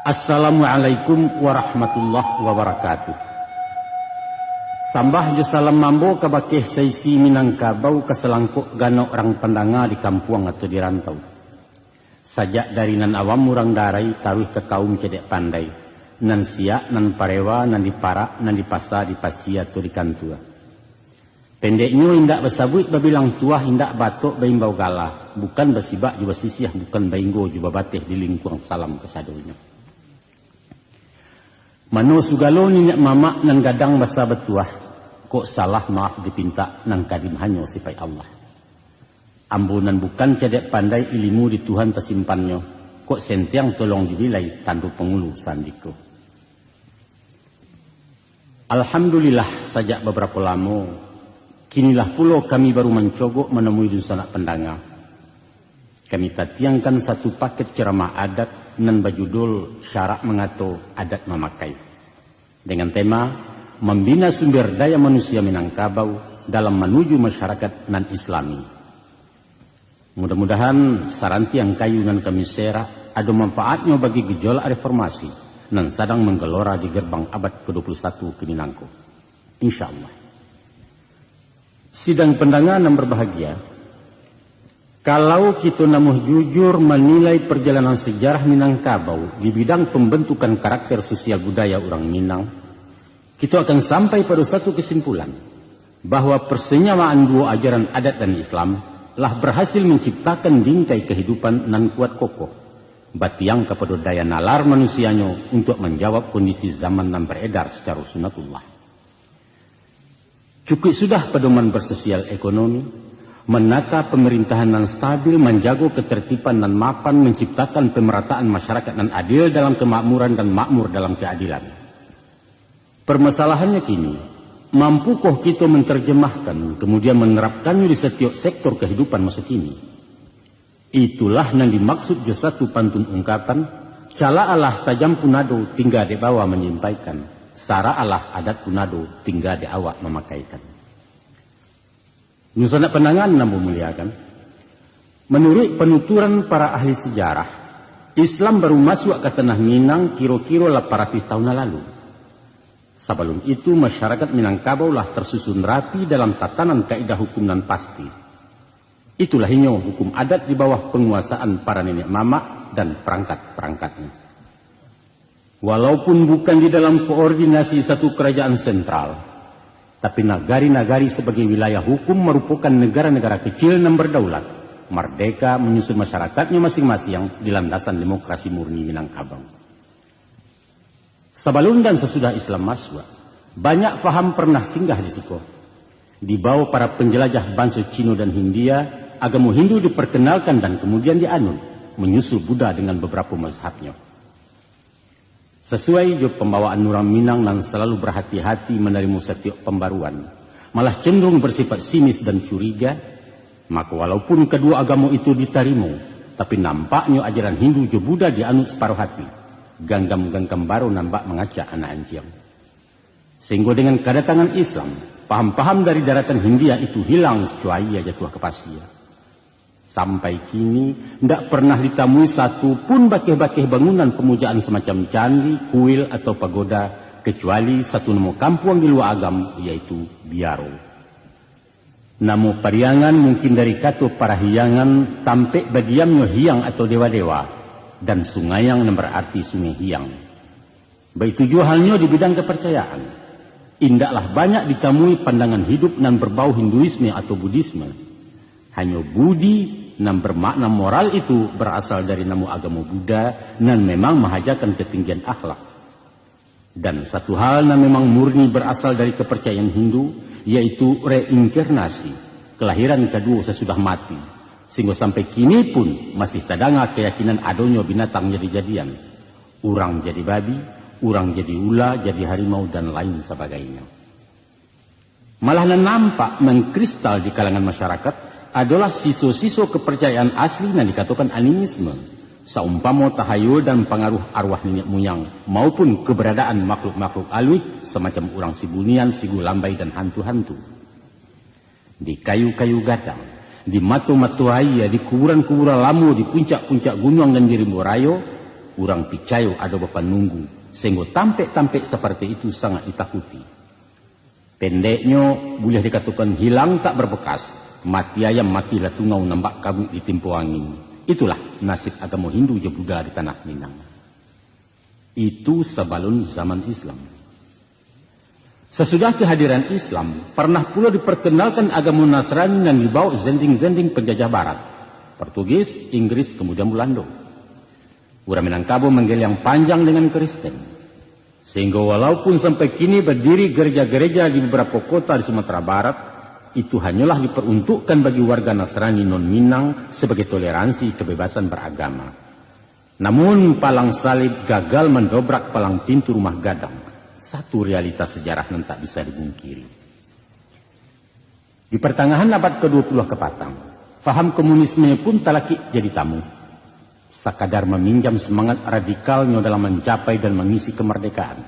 Assalamualaikum warahmatullahi wabarakatuh. Sambah jo salam mambo kabakeh saisi Minangkabau kaselangkuk gano orang pendanga di kampung atau di rantau. Sajak dari nan awam murang darai taruh ke kaum cedek pandai. Nan siak, nan parewa, nan diparak, nan dipasa, dipasia atau di kantua. Pendeknya indak besabuit babilang tua indak batuk baimbau galah. Bukan bersibak juga sisiah, bukan bainggo juga bateh di lingkuang salam kesadonya. Mano sugalo ninyak mamak nan gadang basa betuah. Kok salah maaf dipinta nan kadim hanyo sipai Allah. Ambunan bukan cedek pandai ilmu di Tuhan tersimpannya. Kok sentiang tolong dibilai tandu pengulu sandiko. Alhamdulillah sajak beberapa lama. Kinilah pulau kami baru mencogok menemui dusanak pendanga. Kami tatiangkan satu paket ceramah adat nan berjudul syarak mengatur adat memakai. Dengan tema membina sumber daya manusia Minangkabau dalam menuju masyarakat nan Islami. Mudah-mudahan saranti yang kayu nan kami serah ada manfaatnya bagi gejolak reformasi nan sedang menggelora di gerbang abad ke-21 ke Minangko. Insyaallah. Sidang pendengar yang berbahagia, kalau kita namuh jujur menilai perjalanan sejarah Minangkabau di bidang pembentukan karakter sosial budaya orang Minang, kita akan sampai pada satu kesimpulan bahwa persenyawaan dua ajaran adat dan Islam telah berhasil menciptakan bingkai kehidupan nan kuat kokoh, batiang kepada daya nalar manusianya untuk menjawab kondisi zaman nan beredar secara sunatullah. Cukup sudah pedoman bersosial ekonomi, menata pemerintahan nan stabil, menjaga ketertiban nan mapan, menciptakan pemerataan masyarakat nan adil dalam kemakmuran dan makmur dalam keadilan. Permasalahannya kini, mampukah kita menerjemahkan kemudian menerapkannya di setiap sektor kehidupan masa kini? Itulah yang dimaksud jo satu pantun ungkapan, cala Allah tajam punado tinggal di bawah menyampaikan, sara Allah adat punado tinggal di awak memakaikan. Nusana penangan namun muliakan. Menurut penuturan para ahli sejarah, Islam baru masuk ke tanah Minang kira-kira 800 tahun lalu. Sebelum itu masyarakat Minangkabau lah tersusun rapi dalam tatanan kaidah hukum nan pasti. Itulah hanya hukum adat di bawah penguasaan para nenek mamak dan perangkat-perangkatnya. Walaupun bukan di dalam koordinasi satu kerajaan sentral, tapi nagari-nagari sebagai wilayah hukum merupakan negara-negara kecil yang berdaulat, merdeka menyusun masyarakatnya masing-masing di landasan demokrasi murni Minangkabau. Sebelum dan sesudah Islam masuk, banyak paham pernah singgah di situ. Di bawah para penjelajah bangsa Cina dan Hindia, agama Hindu diperkenalkan dan kemudian dianut, menyusul Buddha dengan beberapa mazhabnya. Sesuai jo pembawaan Nurang Minang yang selalu berhati-hati menerima setiap pembaruan, malah cenderung bersifat sinis dan curiga, maka walaupun kedua agama itu diterima, tapi nampaknya ajaran Hindu jo Buddha dianut separuh hati. Ganggam-ganggam baru nampak mengacak anak anjing. Sehingga dengan kedatangan Islam, paham-paham dari daratan Hindia itu hilang secuai jatuh ke pasir. Sampai kini, tidak pernah ditemui satu pun bakeh-bakeh bangunan pemujaan semacam candi, kuil atau pagoda, kecuali satu nama kampung di luar agam, yaitu Biaro. Nama pariangan mungkin dari kata para hiangan, tampek badiamnya hiang atau dewa-dewa, dan sungai yang berarti sungai hiang. Begitu juga halnya di bidang kepercayaan. Indaklah banyak ditemui pandangan hidup yang berbau Hinduisme atau Buddhisme. Hanya budi yang bermakna moral itu berasal dari nama agama Buddha dan memang menghajarkan ketinggian akhlak. Dan satu hal yang memang murni berasal dari kepercayaan Hindu, yaitu reinkarnasi, kelahiran kedua sesudah mati. Sehingga sampai kini pun masih terdengar keyakinan adanya binatang jadi-jadian. Orang jadi babi, orang jadi ula, jadi harimau, dan lain sebagainya. Malah nampak mengkristal di kalangan masyarakat adalah siso-siso kepercayaan asli yang dikatakan animisme. Saumpama tahayul dan pengaruh arwah nenek moyang maupun keberadaan makhluk-makhluk alwi semacam orang sibunian, sigu lambai, dan hantu-hantu. Di kayu-kayu gadang, di matu-matu raya, di kuburan-kuburan lama, di puncak-puncak gunung dan di rimbo rayo, urang picayo ada bapak nunggu, sehingga tampek-tampek seperti itu sangat ditakuti. Pendeknya boleh dikatakan hilang tak berbekas, mati ayam matilah tungau nambak kabut di tempo angin. Itulah nasib agama Hindu je Buddha di tanah Minang. Itu sebelum zaman Islam. Sesudah kehadiran Islam, pernah pula diperkenalkan agama Nasrani yang dibawa zending-zending penjajah barat. Portugis, Inggris, kemudian Belanda. Orang Minangkabau manggil yang panjang dengan Kristen. Sehingga walaupun sampai kini berdiri gereja-gereja di beberapa kota di Sumatera Barat, itu hanyalah diperuntukkan bagi warga Nasrani non-Minang sebagai toleransi kebebasan beragama. Namun palang salib gagal mendobrak palang pintu rumah gadang. Satu realitas sejarah yang tak bisa dibungkiri. Di pertengahan abad ke-20 kepatang, faham komunisme pun talaki jadi tamu. Sekadar meminjam semangat radikalnya dalam mencapai dan mengisi kemerdekaan.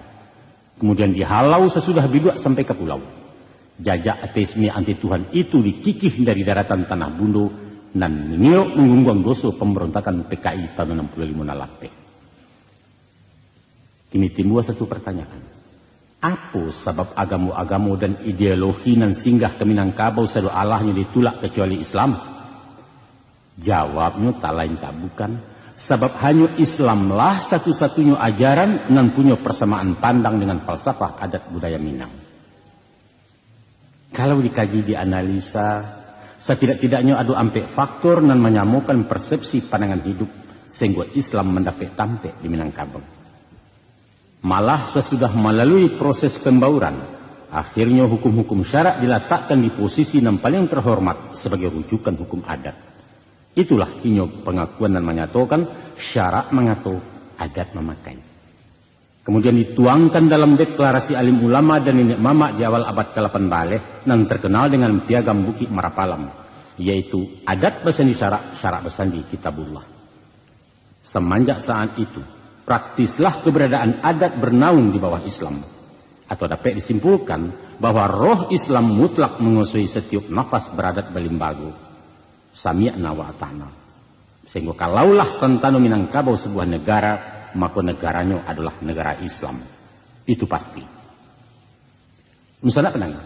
Kemudian dihalau sesudah biduak sampai ke pulau. Jajak ateisme anti Tuhan itu dikikih dari daratan tanah Bundo dan mengiok menggunggang dosa pemberontakan PKI tahun 65 nalape. Kini timbul satu pertanyaan. Apa sebab agama-agama dan ideologi nan singgah ke Minangkabau sadu Allahnya ditulak kecuali Islam? Jawabnya tak lain tak bukan. Sebab hanya Islamlah satu-satunya ajaran nan punya persamaan pandang dengan falsafah adat budaya Minang. Kalau dikaji dianalisa, setidak-tidaknya ada ampe faktor nan menyamakan persepsi pandangan hidup sehingga Islam mendapat tampek di Minangkabau. Malah sesudah melalui proses pembauran, akhirnya hukum-hukum syarak diletakkan di posisi yang paling terhormat sebagai rujukan hukum adat. Itulah inyo pengakuan dan menyatakan syarak mengatur, adat memakai. Kemudian dituangkan dalam deklarasi alim ulama dan nenek mama di awal abad ke-8 Baleh yang terkenal dengan piagam Bukit Marapalam, yaitu adat bersandi syarak, syarak bersandi kitabullah. Semenjak saat itu, praktislah keberadaan adat bernaung di bawah Islam. Atau dapat disimpulkan bahwa roh Islam mutlak menguasai setiap nafas beradat belimbago. Sami'na wa ata'na. Sehingga kalaulah santano Minangkabau sebuah negara, maka negaranya adalah negara Islam. Itu pasti. Misalnya pendengar.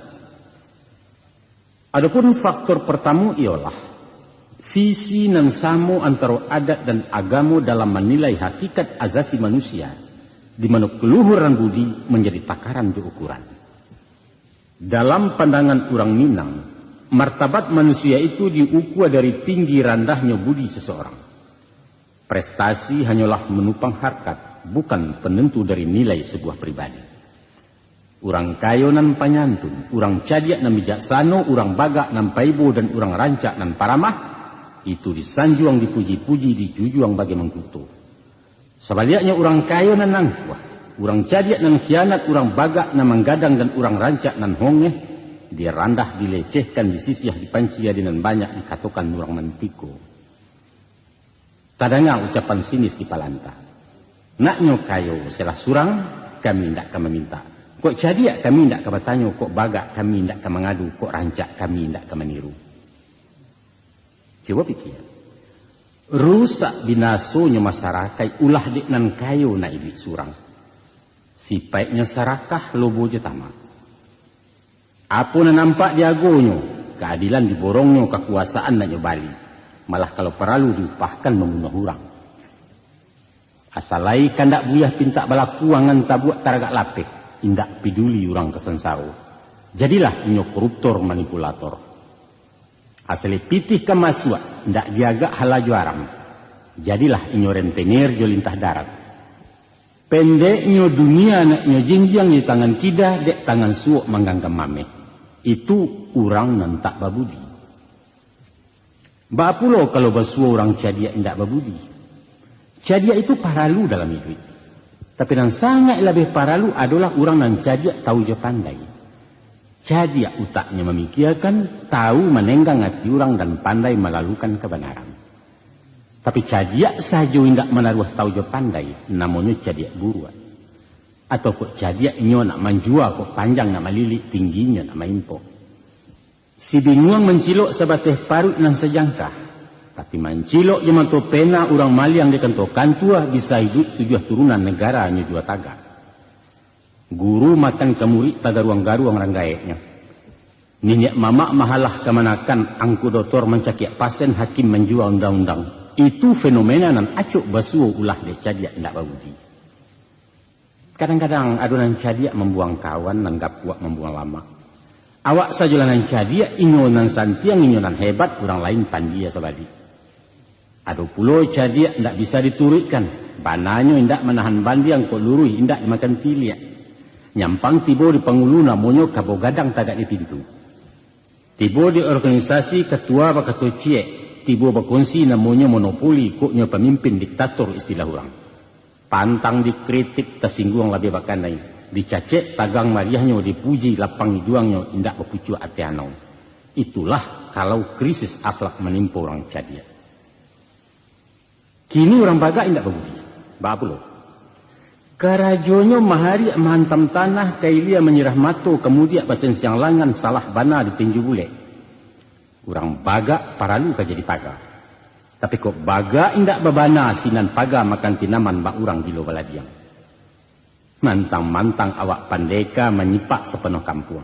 Adapun faktor pertama ialah visi nan sama antara adat dan agama dalam menilai hakikat azasi manusia, di mana keluhuran budi menjadi takaran di ukuran. Dalam pandangan orang Minang, martabat manusia itu diukur dari tinggi rendahnya budi seseorang. Prestasi hanyalah menupang harkat, bukan penentu dari nilai sebuah pribadi. Orang kaya nan panyantun, orang cadiak nan bijaksana, orang bagak nan paibo dan orang rancak nan paramah, itu disanjuang, dipuji-puji, dijujuang bagi mengkutu. Sebaliknya orang kaya nan nangkuah, orang cadiak nan khianat, orang bagak nan menggadang dan orang rancak nan hongeh, dia randah, dilecehkan, disisih, dipanci, dan banyak dikatakan orang mantiko. Tadanya ucapan sinis di Palanta. Naknyo kayo selah surang, kami tidak akan meminta. Kok cadiak kami tidak akan bertanya, kok bagak kami tidak akan mengadu, kok rancak kami tidak akan meniru. Coba pikir. Rusak binasonya masyarakat ulah dik nan kayo na ibi surang. Sipaiknya sarakah lobo je tamat. Apa na nampak diagonyo, keadilan diborongnya, kekuasaan nak nyobali. Malah kalau perlu diupahkan membunuh orang. Asalai kandak buyah pinta balakuangan tabuak taragak lapik, indak peduli orang kesensaro. Jadilah inyo koruptor manipulator. Asli pitih kemasua, ndak diagak halaju aram. Jadilah inyo rentenir jo lintah darat. Pendeknya dunia naknya jengjang di tangan kita, dek tangan suok mangganggam mame. Itu orang nan tak babudi. Bapulo kalau basuh orang cadia ndak babudi. Cadia itu paralu dalam hidup. Tapi yang sangat lebih paralu adalah orang nan cadia tahu je pandai. Cadia utaknya memikirkan, tahu menenggang hati orang dan pandai melalukan kebenaran. Tapi cadia saja tidak menaruh tahu je pandai, namanya cadia buruan. Atau kok cadia inyo nak menjual, kok panjang nak melilik, tingginya nak maimpo. Si bingung mencilok sebateh parut nan sejangkah. Tapi mancilok yang manto pena orang maliang di kantor kantua bisa hidup 7 turunan negara hanya 2 taga. Guru makan kemurik taga ruang-garuang ranggaeknya. Ninyak mamak mahalah kemanakan angku doktor mencakiak pasien hakim menjual undang-undang. Itu fenomena nan acuk basuh ulah de cadiak ndak baudi. Kadang-kadang adonan cadiak membuang kawan nan gapuak membuang lama. Awak saja nan cadiak inyonan santiang inyonan hebat orang lain pandia sabadi. Ada pulau cadiak ndak bisa diturutkan. Bananya ndak menahan bandi yang kok luruh ndak dimakan tiliak. Nyampang tibo di panguluna monyo kabo gadang tagak di pintu. Tibo di organisasi ketua bakato ciek. Tibo berkongsi namanya monopoli koknya pemimpin diktator istilah orang. Pantang dikritik tersinggung lebih bakanai. Dicacek tagang mariahnya dipuji lapang juangnya indak berpucu ati anau. Itulah kalau krisis akhlak menimpa orang cadiak. Kini orang baga indak berbudi. Bapulo. Karajonyo mahari menghantam tanah kailia menyerah mato kemudian basen siang langan salah bana ditinju bule. Orang baga paralu ka jadi paga. Tapi kok baga indak babana sinan paga makan tinaman bak urang di lo baladiang. Mantang-mantang awak pandeka menyipak sepenuh kampung.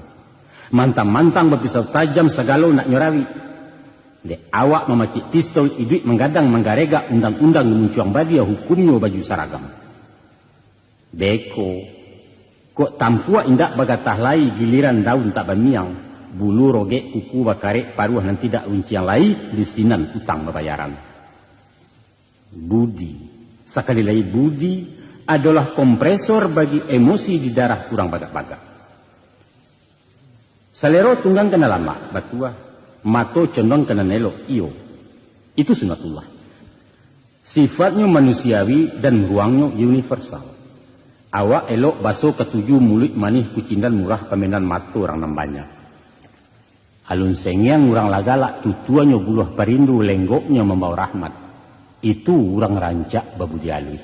Mantang-mantang berpisau tajam segala nak nyorawi. Dek awak memacik pistol iduit menggadang menggarega undang-undang memuncuang badia hukumnya baju saragam. Deko, kok tampua indak bagatah lai giliran daun tak bamiang, bulu rogek kuku bakarek paruh nan tidak unciang lai di sinan utang babayaran. Budi, sekali lagi budi adalah kompresor bagi emosi di darah kurang bagak-bagak. Salero tunggang kena lama, batua. Mato condong kena nelok, iyo. Itu sunatullah. Sifatnya manusiawi dan ruangnya universal. Awak elok baso ketujuh mulut manih kucindan murah pemenan mato orang nambanya. Alun sengyang orang lagalak tutuannya buluh perindu lenggoknya membawa rahmat. Itu orang rancak babudi alui.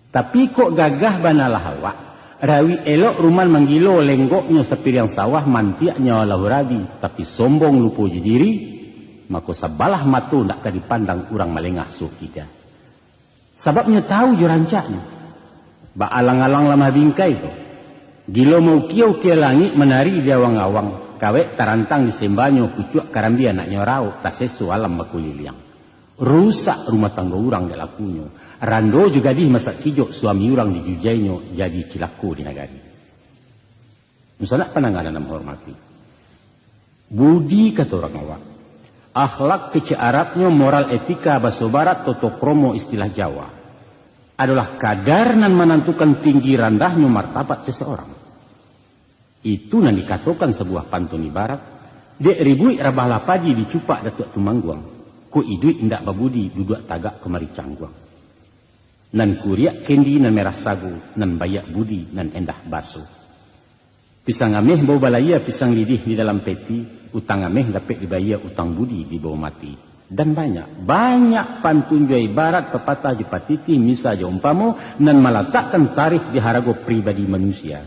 Tapi kok gagah banalah awak. Rawi elok ruman menggilo lenggoknya sepiriang sawah mantiaknya lahu rabi. Tapi sombong lupa diri. Maka sabalah matu nak dipandang urang malengah suh kita. Sebabnya tahu je rancaknya. Ba alang-alang lamah bingkai tu. Gilo mau kiau-kiau langit menari di awang-awang. Kawek tarantang disembanyo pucuk karambia nak nyorau. Tak sesu alam bakuliliang. Rusak rumah tangga urang dia lakunya. Rando juga di masak kijok suami orang dijujainya jadi cilaku di negari. Misalnya penanganan menghormati. Budi kata orang awak. Akhlak kece Arabnya moral etika bahasa barat toto kromo istilah Jawa. Adalah kadar nan menentukan tinggi rendahnya martabat seseorang. Itu nan dikatakan sebuah pantun ibarat. Dek ribui rabah lapadi dicupak datuk tumangguang. Ku idui indak babudi duduk tagak kemari cangguang. Nan kuriak kendi nan merah sagu, nan bayak budi, nan endah baso. Pisang ameh bau balaya, pisang lidih di dalam peti, utang ameh dapat dibayar utang budi di bawah mati. Dan banyak pantun jua ibarat pepatah jepatiti, misa jaumpamo, nan meletakkan tarikh di harago pribadi manusia.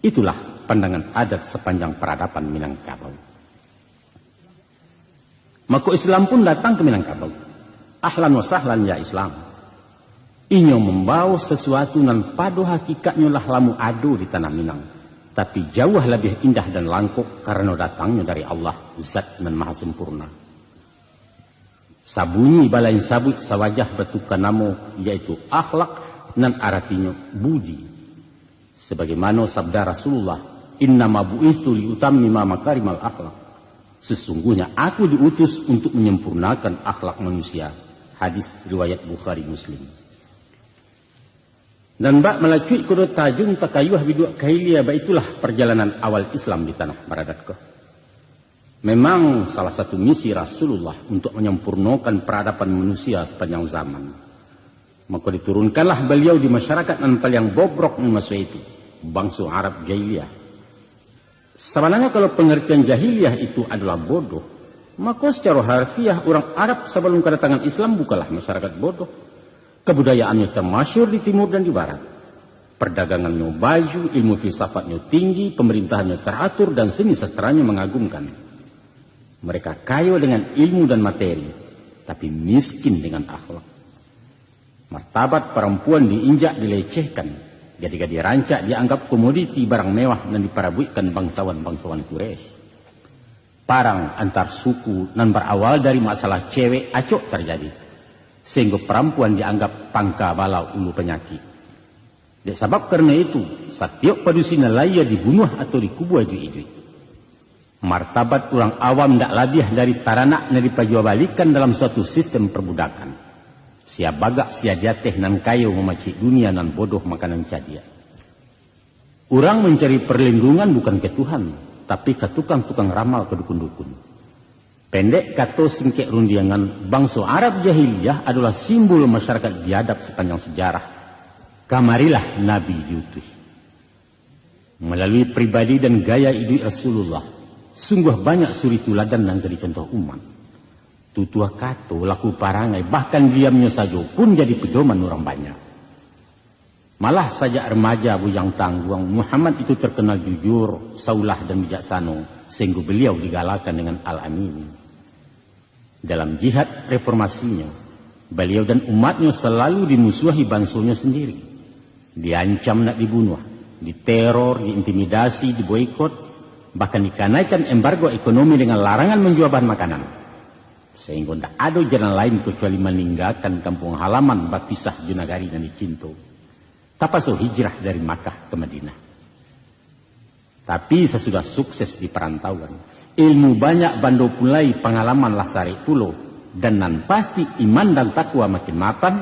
Itulah pandangan adat sepanjang peradaban Minangkabau. Maka Islam pun datang ke Minangkabau. Ahlan wa sahlan ya Islam. Inyo membawa sesuatu nan padu hakikatnya lah lamu adu di tanah Minang. Tapi jauh lebih indah dan langkuk karena datangnya dari Allah, zat nan maha sempurna. Sabunyi balain sabut sawajah betukan namo, yaitu akhlak nan artinya budi. Sebagaimana sabda Rasulullah, innama bu'ithu liutammima makarimal akhlak. Sesungguhnya aku diutus untuk menyempurnakan akhlak manusia. Hadis riwayat Bukhari Muslim. Dan bak melacui kudu tajung takayuh biduk kailia, itulah perjalanan awal Islam di tanah Maradatko. Memang salah satu misi Rasulullah untuk menyempurnakan peradaban manusia sepanjang zaman. Maka diturunkanlah beliau di masyarakat yang paling bobrok masa itu, bangsa Arab jahiliyah. Sebenarnya kalau pengertian jahiliyah itu adalah bodoh, maka secara harfiah orang Arab sebelum kedatangan Islam bukanlah masyarakat bodoh. Kebudayaannya termasyhur di timur dan di barat. Perdagangannya baju, ilmu filsafatnya tinggi, pemerintahannya teratur, dan seni sastranya mengagumkan. Mereka kaya dengan ilmu dan materi. tapi miskin dengan akhlak. Martabat perempuan diinjak, dilecehkan. Ketika dirancak dianggap komoditi barang mewah dan diparabuikan bangsawan-bangsawan Quraisy. Perang antar suku dan berawal dari masalah cewek acok terjadi. Sehingga perempuan dianggap pangka balau ulu penyakit. Sebab karena itu, setiap padusina laya dibunuh atau dikubur iju-iju. Martabat orang awam tidak labiah dari taranak yang dipajuabalikan dalam suatu sistem perbudakan. Sia bagak sia diateh nan kayu memacik dunia nan bodoh makanan cadia. Orang mencari perlindungan bukan ke Tuhan, tapi ke tukang-tukang ramal ke dukun-dukun. Pendek kata singkek rundiangan, bangsa Arab jahiliyah adalah simbol masyarakat biadab sepanjang sejarah. Kamarilah Nabi diutus. Melalui pribadi dan gaya hidup Rasulullah, sungguh banyak suri tuladan yang jadi contoh umat. Tutua kato, laku parangai, bahkan diamnya saja pun jadi pedoman orang banyak. Malah saja remaja bujang tangguang, Muhammad itu terkenal jujur, saulah dan bijaksana, sehingga beliau digalakan dengan Al-Amin. Dalam jihad reformasinya, beliau dan umatnya selalu dimusuhi bangsonya sendiri. Diancam nak dibunuh, diteror, diintimidasi, diboikot, bahkan dikanaikan embargo ekonomi dengan larangan menjual bahan makanan. Sehingga tidak ada jalan lain kecuali meninggalkan kampung halaman berpisah junagari dan dicinto. Tapaso hijrah dari Makkah ke Madinah. Tapi sesudah sukses di perantauan, ilmu banyak bando pulai pengalaman lasari pulau, dan nan pasti iman dan takwa makin mapan,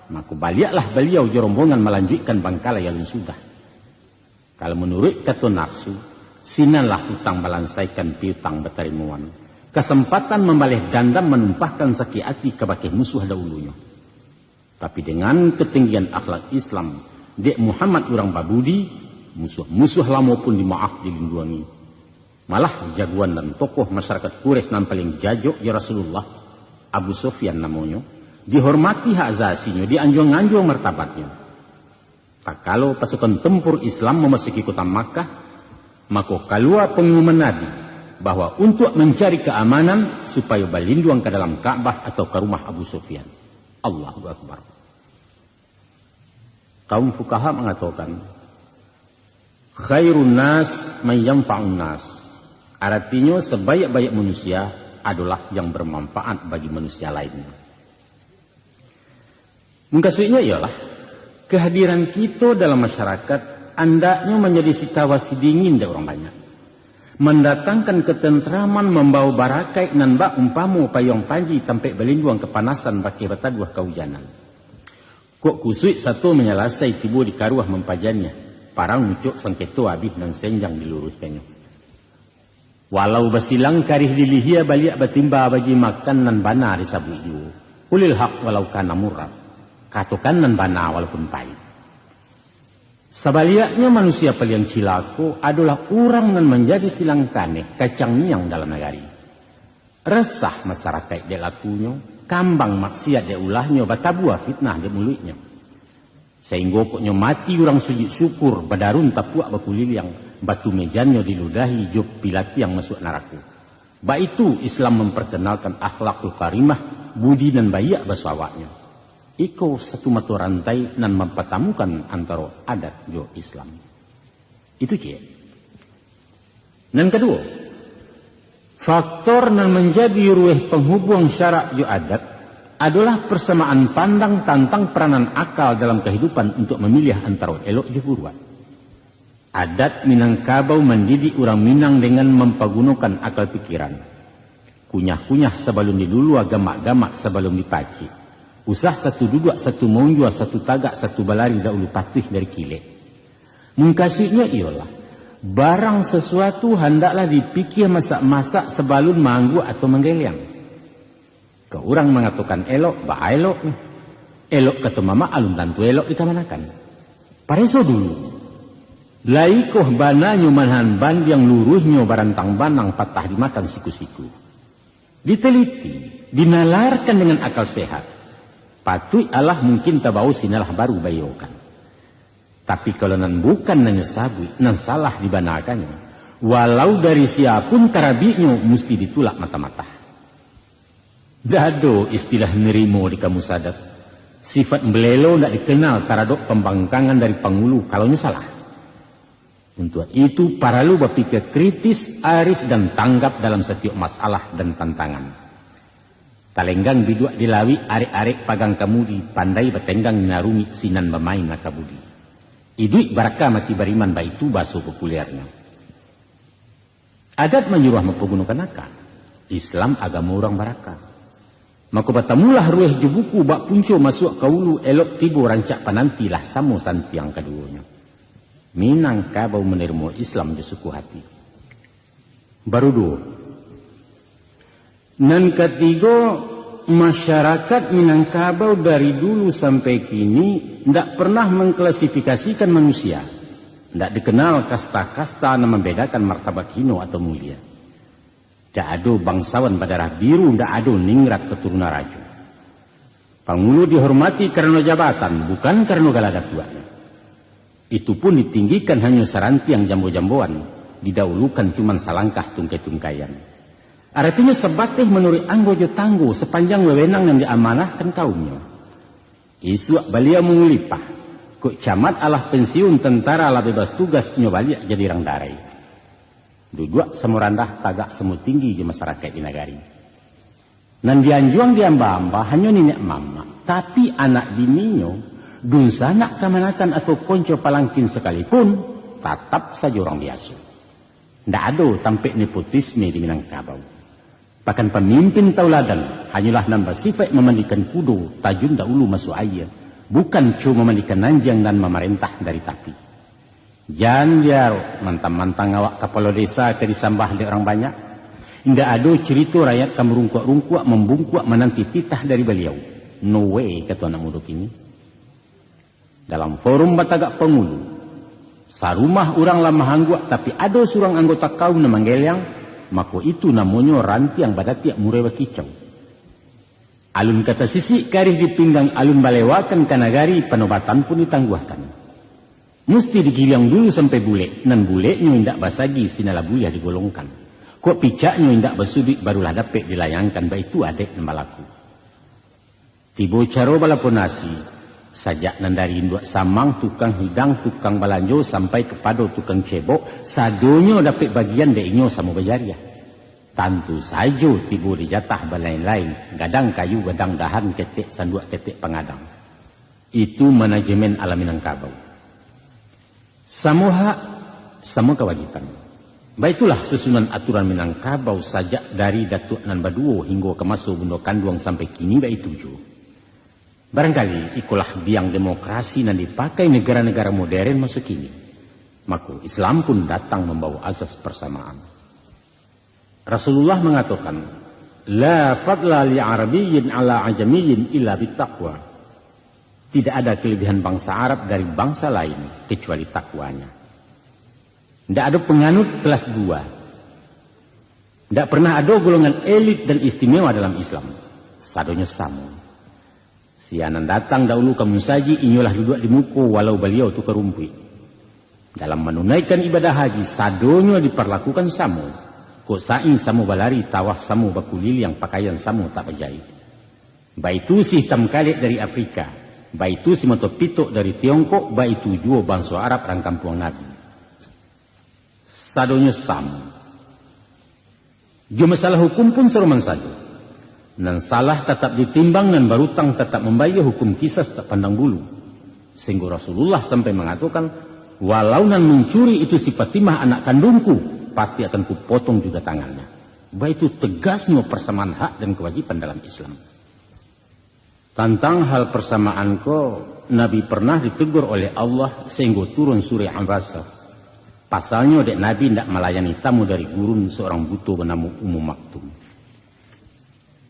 maka baliaklah beliau jerombongan melanjutkan Bangkala yang sudah. Kalau menurut kata nafsu, sinanlah hutang balansaikan piutang betarimuan. Kesempatan membalih dandam menumpahkan sakit hati kepada musuh dahulunya. Tapi dengan ketinggian akhlak Islam, dek Muhammad orang babudi, musuh-musuh lama pun dimaaf dilindungi. Malah jagoan dan tokoh masyarakat Quraisy yang paling jajok ya Rasulullah, Abu Sufyan namanya, dihormati hak asasinya, dianjung-anjung martabatnya. Tak kalau pasukan tempur Islam memasuki kota Makkah, maka keluar pengumuman Nabi bahwa untuk mencari keamanan supaya berlindung ke dalam Ka'bah atau ke rumah Abu Sufyan. Allahu Akbar. Kaum fuqaha mengatakan, khairun nas man yanfa'un nas. Artinya sebaik-baik manusia adalah yang bermanfaat bagi manusia lainnya. Maksudnya ialah kehadiran kita dalam masyarakat andaknya menjadi situasi dingin dari orang banyak. Mendatangkan ketentraman, membawa barakai nan bak umpamu payung panji tampai berlindung kepanasan baki bataduah kehujanan. Kok kusui satu menyelasai tibu di karuah mempajannya, parang mucuk sangketo abih nan senjang diluruskannya. Walau basilang karih dilihia baliak batimba bagi makan nan bana di sabu iu. Ulil hak walau kana murad. Katokan nan bana walaupun pahit. Sebaliknya manusia paling cilako adalah orang yang menjadi silang kaneh kacang niang dalam negari. Resah masyarakat dia lakunya, kambang maksiat dia ulahnya, batabuah fitnah dia mulutnya. Sehingga pokoknya mati orang sujud syukur, badarun tapuak bakulil yang batu mejannya diludahi job pilati yang masuk neraka. Ba itu Islam memperkenalkan akhlakul karimah, budi dan bayak basawaknya. Iko satu mata rantai dan mempertemukan antara adat jo Islam. Itu cie. Dan kedua, faktor yang menjadi rueh penghubung syarak jo adat adalah persamaan pandang tentang peranan akal dalam kehidupan untuk memilih antara elok jo buruan. Adat Minangkabau mendidik orang Minang dengan mempergunakan akal pikiran. Kunyah-kunyah sebelum dilulu, agama-agama sebelum dipaci. Usah satu duduk, satu monjua, satu tagak, satu balari dahulu patih dari kilet. Mungkasihnya ialah, barang sesuatu hendaklah dipikir masak-masak sebelum manggu atau menggeliang. Ke orang mengatakan elok, bah elok. Elok kata mama alun tantu elok dikamanakan. Pareso dulu. Laikoh bananya manhan ban yang luruhnya barantang banang patah dimakan siku-siku. Diteliti, dinalarkan dengan akal sehat. Patut Allah mungkin tabau sinalah baru bayokan. Tapi kalau nan bukan nanya sabui, nan salah dibanakannya. Walau dari siapun karabiknya mesti ditulak mata-mata. Dado istilah nerimo di kamus adat. Sifat belelo tidak dikenal taradok pembangkangan dari pangulu kalau salah. Untuk itu para lu berpikir kritis, arif dan tanggap dalam setiap masalah dan tantangan. Talenggang biduak dilawi arek-arek pagang kamudi pandai betenggang narumi sinan bermain nakabudi. Idui baraka mati bariman baitu baso populernya. Adat menyuruh mempergunakan akal. Islam agama orang baraka. Maka bertemulah rueh jebuku bak punco masuk kaulu elok tibu rancak panantilah samo santi yang keduanya. Minangkabau menerima Islam di suku hati. Baru dua. Dan ketiga, masyarakat Minangkabau dari dulu sampai kini tidak pernah mengklasifikasikan manusia. Tidak dikenal kasta-kasta yang membedakan martabat hino atau mulia. Tidak ada bangsawan berdarah biru, tidak ada ningrat keturunan raju. Pangulu dihormati karena jabatan, bukan karena galagat tuanya. Itu pun ditinggikan hanya saranti yang jambo-jamboan, didahulukan cuma salangkah tungkai-tungkaian. Artinya sebatih menurut anggojo tanggo sepanjang wewenang yang diamanahkan kaumnya. Isuak balia mengulipah, kok camat alah pensiun tentara ala bebas tugas nyobaliak jadi orang darai. Duduk semurandah tagak semu tinggi di masyarakat di negari. Nan dianjuang diamba-amba hanya nenek mama, tapi anak bininya dunsa nak kamanakan atau konco palangkin sekalipun tetap saja orang biasa. Tidak ada tampik nepotisme di Minangkabau. Bahkan pemimpin tauladan hanyalah nambah sifat memandikan kudo tajun dahulu masuk air, bukan cuma memandikan nanjang dan memerintah dari tapi. Jangan biar mantang-mantang awak kepala desa ke disambah di orang banyak. Tidak ada cerita rakyat kamu rungkuak-rungkuak membungkuak menanti titah dari beliau. No way kata anak muda ini. Dalam forum batagak pengulu, sarumah orang lama hangguak tapi ada seorang anggota kaum na manggelyang, maka itu namanya ranti yang pada tiap murewa kicau. Alun kata sisi karih dipinggang alun balewakan kanagari penobatan pun ditangguhkan. Mesti digiling dulu sampai bule, nan bulenya indak basagi sinalabuya digolongkan. Kok picaknya indak basudit barulah dapet dilayangkan, baik itu adek nembalaku. Tibo caro balaponasi, sajak nan dari induk samang, tukang hidang, tukang balanjo, sampai kepada tukang cebok, sadonyo dapet bagian deknya sama bajariah. Tentu saja tibo dijatah balain-lain, gadang kayu, gadang dahan, ketek, sanduak ketek pengadang. Itu manajemen ala Minangkabau. Sama hak, sama kewajiban. Baitulah susunan aturan Minangkabau sajak dari Datuk Nan Baduo hingga ke Maso Bundo Kanduang sampai kini baik 7. Barangkali ikulah biang demokrasi yang dipakai negara-negara modern masa kini. Maka Islam pun datang membawa asas persamaan. Rasulullah mengatakan, La fadla li arabiyyin ala ajamiyyin illa bittaqwa. Tidak ada kelebihan bangsa Arab dari bangsa lain kecuali takwanya. Tidak ada penganut kelas 2. Tidak pernah ada golongan elit dan istimewa dalam Islam. Sadonya sama. Sianan datang dahulu kamu saji inyolah duduk di muko walau beliau tukar rumpi. Dalam menunaikan ibadah haji, sadonya diperlakukan sama. Kok saing samu balari tawah samu bakulil yang pakaian samu tak berjahit. Baitu si hitam kalik dari Afrika. Baitu si motopitok dari Tiongkok, baitu juga bangsa Arab orang kampung Nabi. Sadonya sama. Dia masalah hukum pun seruman saja. Dan salah tetap ditimbang dan berutang tetap membayar hukum kisas tak pandang bulu. Sehingga Rasulullah sampai mengatakan, walau nan mencuri itu si Fatimah anak kandungku, pasti akan kupotong juga tangannya. Baitu tegasnya persamaan hak dan kewajiban dalam Islam. Tentang hal persamaan Nabi pernah ditegur oleh Allah sehingga turun surah Abasa. Pasalnya dek Nabi tidak melayani tamu dari gurun seorang buto bernama Ummu Maktum.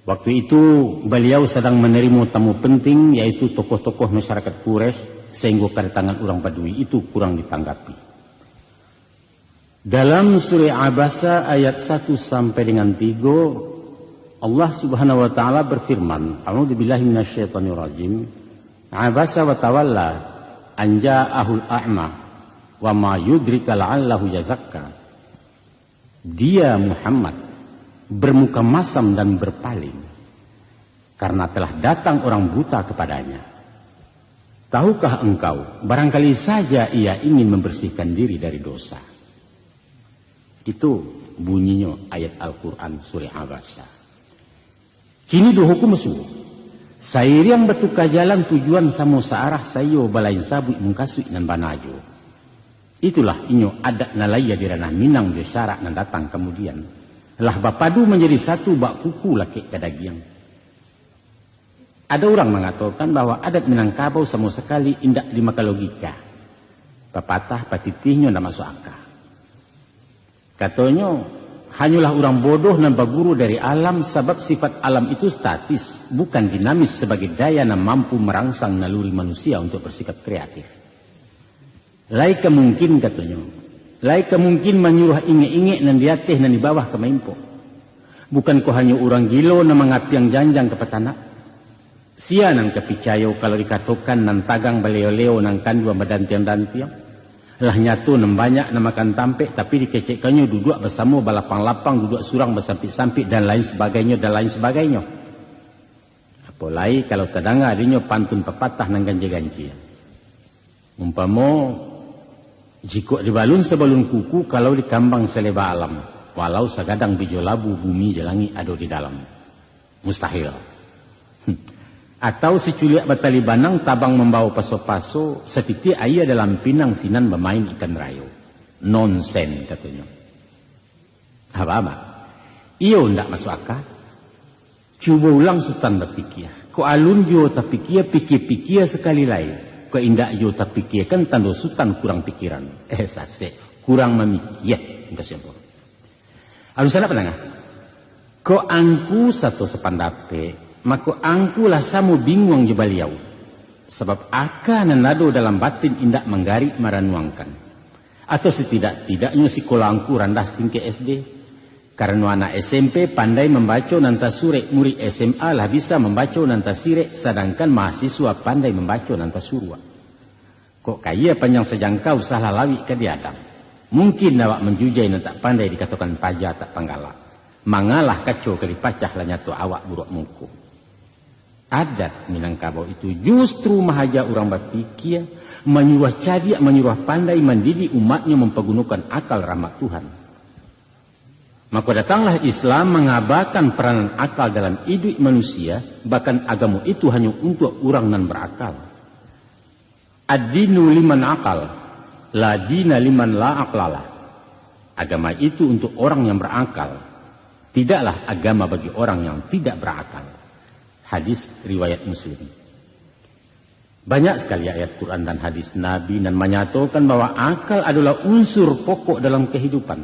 Waktu itu beliau sedang menerima tamu penting yaitu tokoh-tokoh masyarakat Quraisy sehingga kedatangan orang Badui itu kurang ditanggapi. Dalam surah Abasa ayat 1 sampai dengan 3 Allah Subhanahu wa taala berfirman, A'udzubillahi minasyaitonir rajim. Abasa wa tawalla an ja'ahul a'ma wa ma yudrika la'allahu yazakka. Dia Muhammad bermuka masam dan berpaling karena telah datang orang buta kepadanya. Tahukah engkau, barangkali saja ia ingin membersihkan diri dari dosa. Itu bunyinya ayat Al-Quran surah Abasa. Kini do hukum suhu. Sairiang betuka jalan tujuan samo searah sayo balain sabuk mengkasui nan banajo. Itulah inyo adat nalaya di ranah Minang jo syarak nan datang kemudian. Lah bapadu menjadi satu bak kuku laki kadagiang. Ada orang mengatakan bahwa adat Minangkabau sama sekali indak dimaka logika. Pepatah patitihnya ndak masuk akal. Katanya, hanyalah orang bodoh dan baguru dari alam sebab sifat alam itu statis, bukan dinamis sebagai daya yang mampu merangsang naluri manusia untuk bersikap kreatif. Laika mungkin katanya, laika mungkin menyuruh inge-inge dan diatih dan di bawah ke maimpo. Bukan kau hanya orang gilo na mengapiang janjang ke petana. Sia nang kepicayo kalau dikatakan nan tagang baleo-leo nang kandua medantiang-dantiang. Lah nyatu nang banyak na makan tampek tapi dikecekkannya duduk bersama balapang-lapang, duduk surang bersampik-sampik dan lain sebagainya. Apalagi kalau kadang adanya pantun pepatah nang ganji-ganji. Umpamo jika dibalun sebalun kuku kalau dikambang seleba alam. Walau sagadang bijo labu bumi jelangi ado di dalam. Mustahil. Atau si culiak batali banang tabang membawa paso-paso setiti ayah dalam pinang sinan bermain ikan rayo. Nonsen katanya. Apa? Iyo ndak masuk akal. Cuba ulang sultan berpikir. Ko alun jo tapi kia pikir-pikir sekali lain. Ko indak jo tapi kia kan tando sultan kurang pikiran. Sase kurang memikir. Enggak sempur. Alusan apa nangah? Ko angku satu sepandape. Maka angkulah samu bingung je baliau. Sebab aka nanado dalam batin indak menggari maranuangkan. Atau setidak-tidaknya sekolah angku randah tinggi SD. Karena anak SMP pandai membaca nanta surek, murid SMA lah bisa membaca nanta sirek. Sedangkan mahasiswa pandai membaca nanta surwa. Kok kaya panjang sejangkau salah lawi ke diadam. Mungkin awak menjujai nanta pandai dikatakan pajak tak panggala. Mangalah kacau ke dipacah lah nyatu awak buruk muku. Adat Minangkabau itu justru mahaja orang berpikir, menyuruh cadia, menyuruh pandai, mendidik umatnya mempergunakan akal rahmat Tuhan. Maka datanglah Islam mengabarkan peranan akal dalam hidup manusia, bahkan agama itu hanya untuk orang nan berakal. Ad-dinu liman akal, la dina liman la aklala. Agama itu untuk orang yang berakal, tidaklah agama bagi orang yang tidak berakal. Hadis riwayat Muslim. Banyak sekali ayat Quran dan hadis Nabi dan menyatakan bahwa akal adalah unsur pokok dalam kehidupan.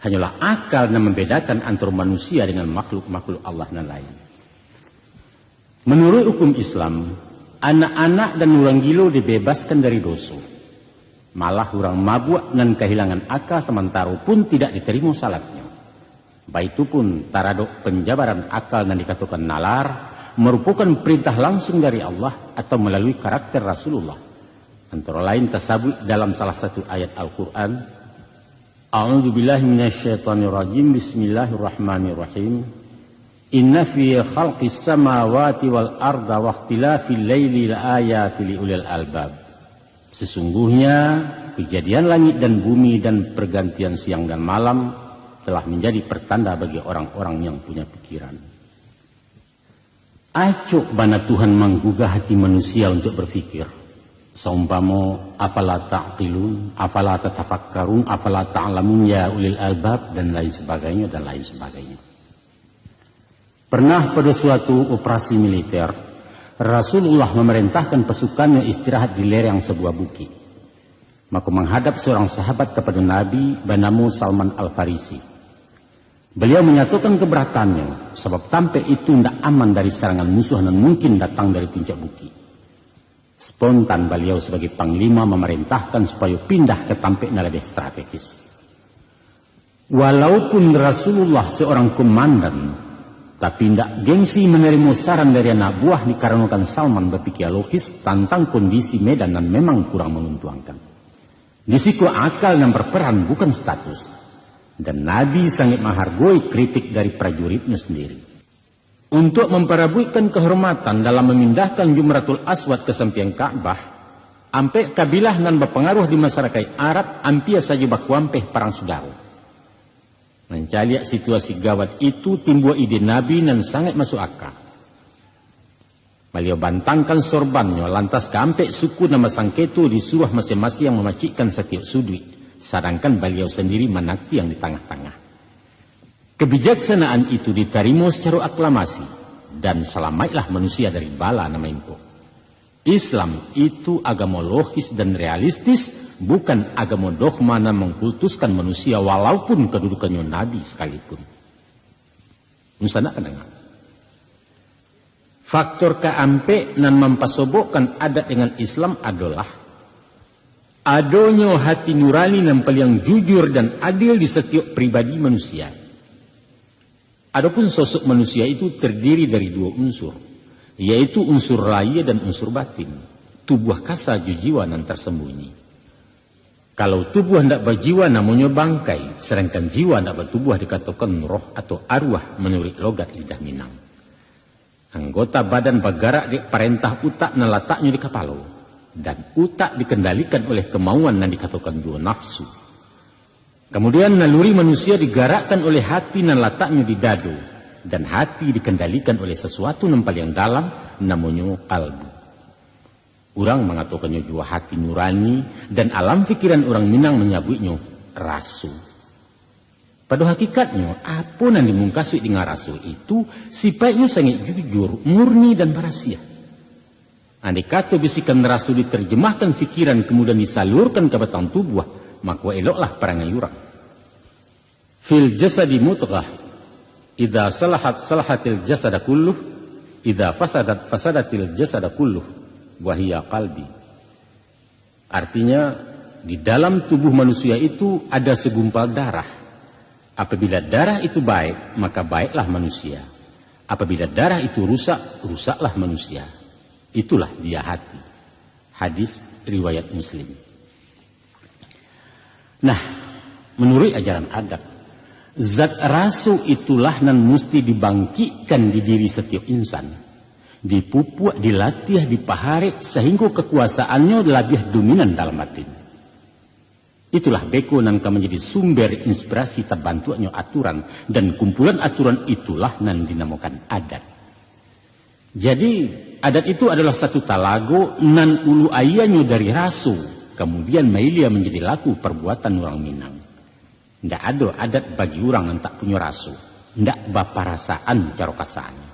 Hanyalah akal yang membedakan antara manusia dengan makhluk-makhluk Allah dan lain. Menurut hukum Islam, anak-anak dan orang gilo dibebaskan dari dosa. Malah orang mabuk dan kehilangan akal sementara pun tidak diterima salatnya. Baik itu pun taradok penjabaran akal yang dikatakan nalar merupakan perintah langsung dari Allah atau melalui karakter Rasulullah. Antara lain tersebut dalam salah satu ayat Al-Quran. A'udzu billahi minasyaitonir rajim. Bismillahirrahmanirrahim. Inna fi khalqis samawati wal arda wa ikhtilafil laili laayatin liulil albab. Sesungguhnya kejadian langit dan bumi dan pergantian siang dan malam telah menjadi pertanda bagi orang-orang yang punya pikiran. Acuk bana Tuhan menggugah hati manusia untuk berfikir. Saumpamo afala ta'qilun, afala tatafakkarun, afala ta'lamun ya ulil albab dan lain sebagainya dan lain sebagainya. Pernah pada suatu operasi militer, Rasulullah memerintahkan pasukannya istirahat di lereng sebuah bukit. Maka menghadap seorang sahabat kepada Nabi bernama Salman Al-Farisi. Beliau menyatakan keberatannya, sebab tampil itu tidak aman dari serangan musuh dan mungkin datang dari puncak bukit. Spontan beliau sebagai panglima memerintahkan supaya pindah ke tampil yang lebih strategis. Walaupun Rasulullah seorang komandan, tapi tidak gengsi menerima saran dari anak buah dikarenakan Salman berpikir logis tentang kondisi medan dan memang kurang menguntungkan. Di situ akal yang berperan bukan status. Dan Nabi sangat menghargai kritik dari prajuritnya sendiri. Untuk memperabuikan kehormatan dalam memindahkan Jumratul Aswad ke samping Ka'bah, ampe kabilah nan berpengaruh di masyarakat Arab ampia saja bakuampeh perang saudara. Mencari situasi gawat itu timbul ide Nabi nan sangat masuk akal. Beliau bantangkan sorbannya lantas keampe suku nama sangketu disuruh masing-masing yang memacikkan setiap sudut, sedangkan beliau sendiri menakti yang di tengah-tengah. Kebijaksanaan itu diterima secara aklamasi dan selamatlah manusia dari bala nama itu. Islam itu agama logis dan realistis, bukan agama dogma yang mengkultuskan manusia walaupun kedudukannya Nabi sekalipun. Nusana kenanga. Faktor keampe nan mempasobokkan adat dengan Islam adalah adanya hati nurani yang paling jujur dan adil di setiap pribadi manusia. Adapun sosok manusia itu terdiri dari dua unsur, yaitu unsur lahir dan unsur batin, tubuh kasar jiwa nan tersembunyi. Kalau tubuh hendak berjiwa namanya bangkai, sedangkan jiwa hendak bertubuh dikatakan roh atau arwah menurut logat lidah Minang. Anggota badan bergerak di perintah utak nan letaknya di kepala, dan utak dikendalikan oleh kemauan yang dikatakan dua nafsu. Kemudian naluri manusia digerakkan oleh hati nan letaknya di dadu, dan hati dikendalikan oleh sesuatu yang paling dalam namanya kalbu. Orang mengatakannya juga hati nurani, dan alam pikiran orang Minang menyebutnya rasu. Pada hakikatnya, apa yang dimungkasui dengan rasu itu sifatnya sangat jujur, murni dan berhasil. Andai kata bisikan rasu diterjemahkan pikiran kemudian disalurkan ke batang tubuh, maka eloklah perangai orang. Fil jasadi mutghah, idza salahatil jasada kulluh, idza fasadatil jasada kulluh, wa hiya qalbi. Artinya di dalam tubuh manusia itu ada segumpal darah. Apabila darah itu baik, maka baiklah manusia. Apabila darah itu rusak, rusaklah manusia. Itulah dia hati. Hadis riwayat Muslim. Nah, menurut ajaran adat, zat rasu itulah yang mesti dibangkitkan di diri setiap insan. Dipupuk, dilatih, dipaharik, sehingga kekuasaannya lebih dominan dalam batin. Itulah beko yang akan menjadi sumber inspirasi terbantunya aturan, dan kumpulan aturan itulah yang dinamakan adat. Jadi adat itu adalah satu talago nan ulu ayahnya dari rasu, kemudian mailia menjadi laku perbuatan orang Minang. Tidak ada adat bagi orang yang tak punya rasu, tidak baparasaan cara kasarnya.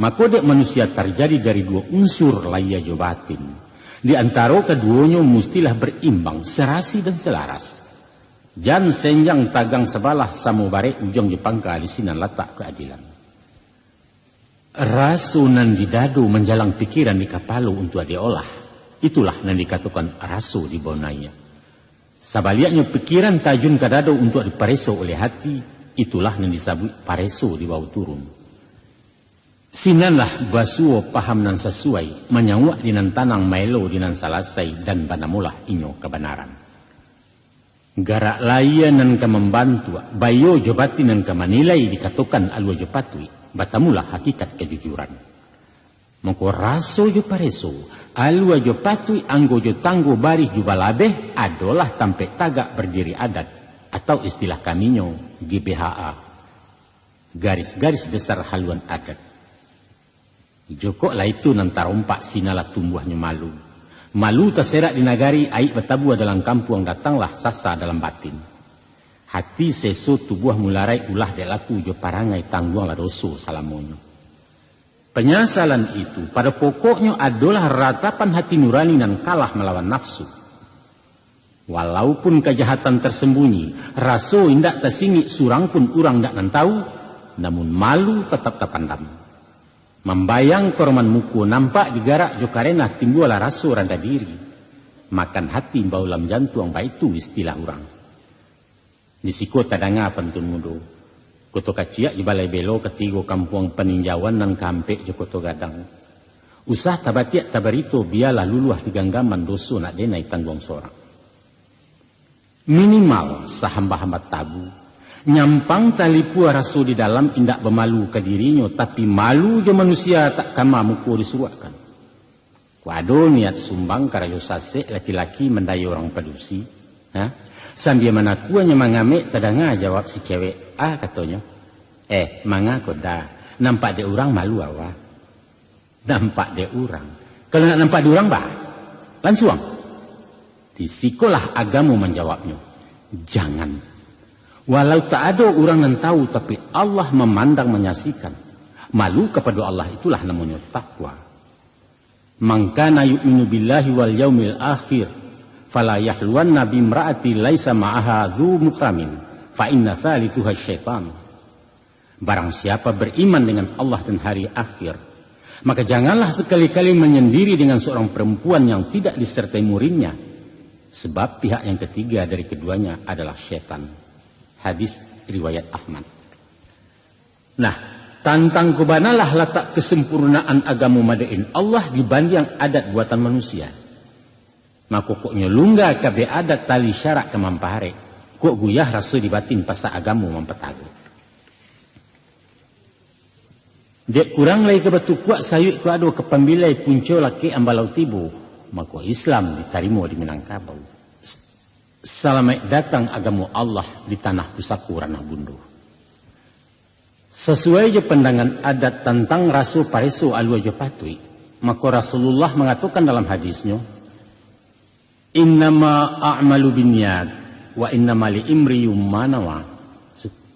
Maka dek manusia terjadi dari dua unsur lahir jo batin. Di antara keduanya mestilah berimbang, serasi dan selaras. Jan senjang tagang sebalah samo bare ujung Jepangka di sini letak keadilan. Rasu nan didadu menjalang pikiran di kapalu untuk diolah. Itulah yang dikatakan rasu di bonanya. Sabaliaknya pikiran tajun kadado untuk dipareso oleh hati, itulah yang disebut pareso di bawah turun. Sinanlah basuo paham nan sesuai, menyawak dinan tanang maelo dinan salasai, dan banamulah inyo kebenaran. Garak layan nan ka membantu, bayo jobati nan ka manilai dikatakan alwa jopatui, batamulah hakikat kejujuran. Maka raso jo pareso, alwa jopatui anggo jo tanggo baris jubalabeh adalah tampe tagak berdiri adat, atau istilah kaminyo GBHA, garis-garis besar haluan adat. Joko lah itu nanti rompak sinala tumbuhnya malu. Malu terserak di nagari, aik bertabuh dalam kampung, datanglah sasa dalam batin. Hati seso tubuh mularai ulah delaku jo parangai tangguang lah doso salamonyo. Penyesalan itu pada pokoknya adalah ratapan hati nurani dan kalah melawan nafsu. Walaupun kejahatan tersembunyi, raso indak tersingi surang pun urang ndak nan tahu, namun malu tetap terpandam. Membayang korman muku nampak digarak jo karena timbullah rasu randa diri. Makan hati baulam jantung baik itu istilah orang. Di siko tadanga pantun mudo. Koto kaciak di balai belo ketigo kampung peninjauan nan kampek jo koto gadang. Usah tabatiak tabarito biarlah luluah di ganggaman doso nak denai tanggung sorang. Minimal sahamba-hamba tabu. Nyampang tali pua rasul di dalam indak bermalu ke dirinya, tapi malu je manusia tak kama muku disuruhkan. Kuado niat sumbang karayo sasek laki-laki mendaya orang padusi. Sambil mana kuanya mengamek tadanga jawab si cewek. Katanya. Manga koda. Nampak dia orang malu awa. Nampak dia orang. Kalau nak nampak dia orang bah. Langsung. Disikolah agama menjawabnya. Jangan. Walau tak ada orang yang tahu, tapi Allah memandang menyaksikan. Malu kepada Allah itulah namanya takwa. Man kana yu'minu billahi wal yaumil akhir fala yahluwanna bimra'ati laisa ma'aha dzu mukramin fa inna thalithuha syaitan. Barang siapa beriman dengan Allah dan hari akhir, maka janganlah sekali-kali menyendiri dengan seorang perempuan yang tidak disertai muridnya, sebab pihak yang ketiga dari keduanya adalah syaitan. Hadis riwayat Ahmad. Nah, tantang kebanalah letak kesempurnaan agama madain Allah dibanding adat buatan manusia. Maka koknya lungga kabe adat tali syarak kemampahare. Kok guyah rasa dibatin pasa agama mempetagu. Dek kurang lagi kebetu kuat sayuk ku ado kepambilai punco laki ambalau tibu. Maka Islam ditarimo di Minangkabau. Salamai datang agama Allah di tanah pusatku ranah bundu. Sesuai je pandangan adat tentang rasul pareso alua je patui, maka Rasulullah mengatakan dalam hadisnya, innama a'malu binniyat wa innama li imri manawa.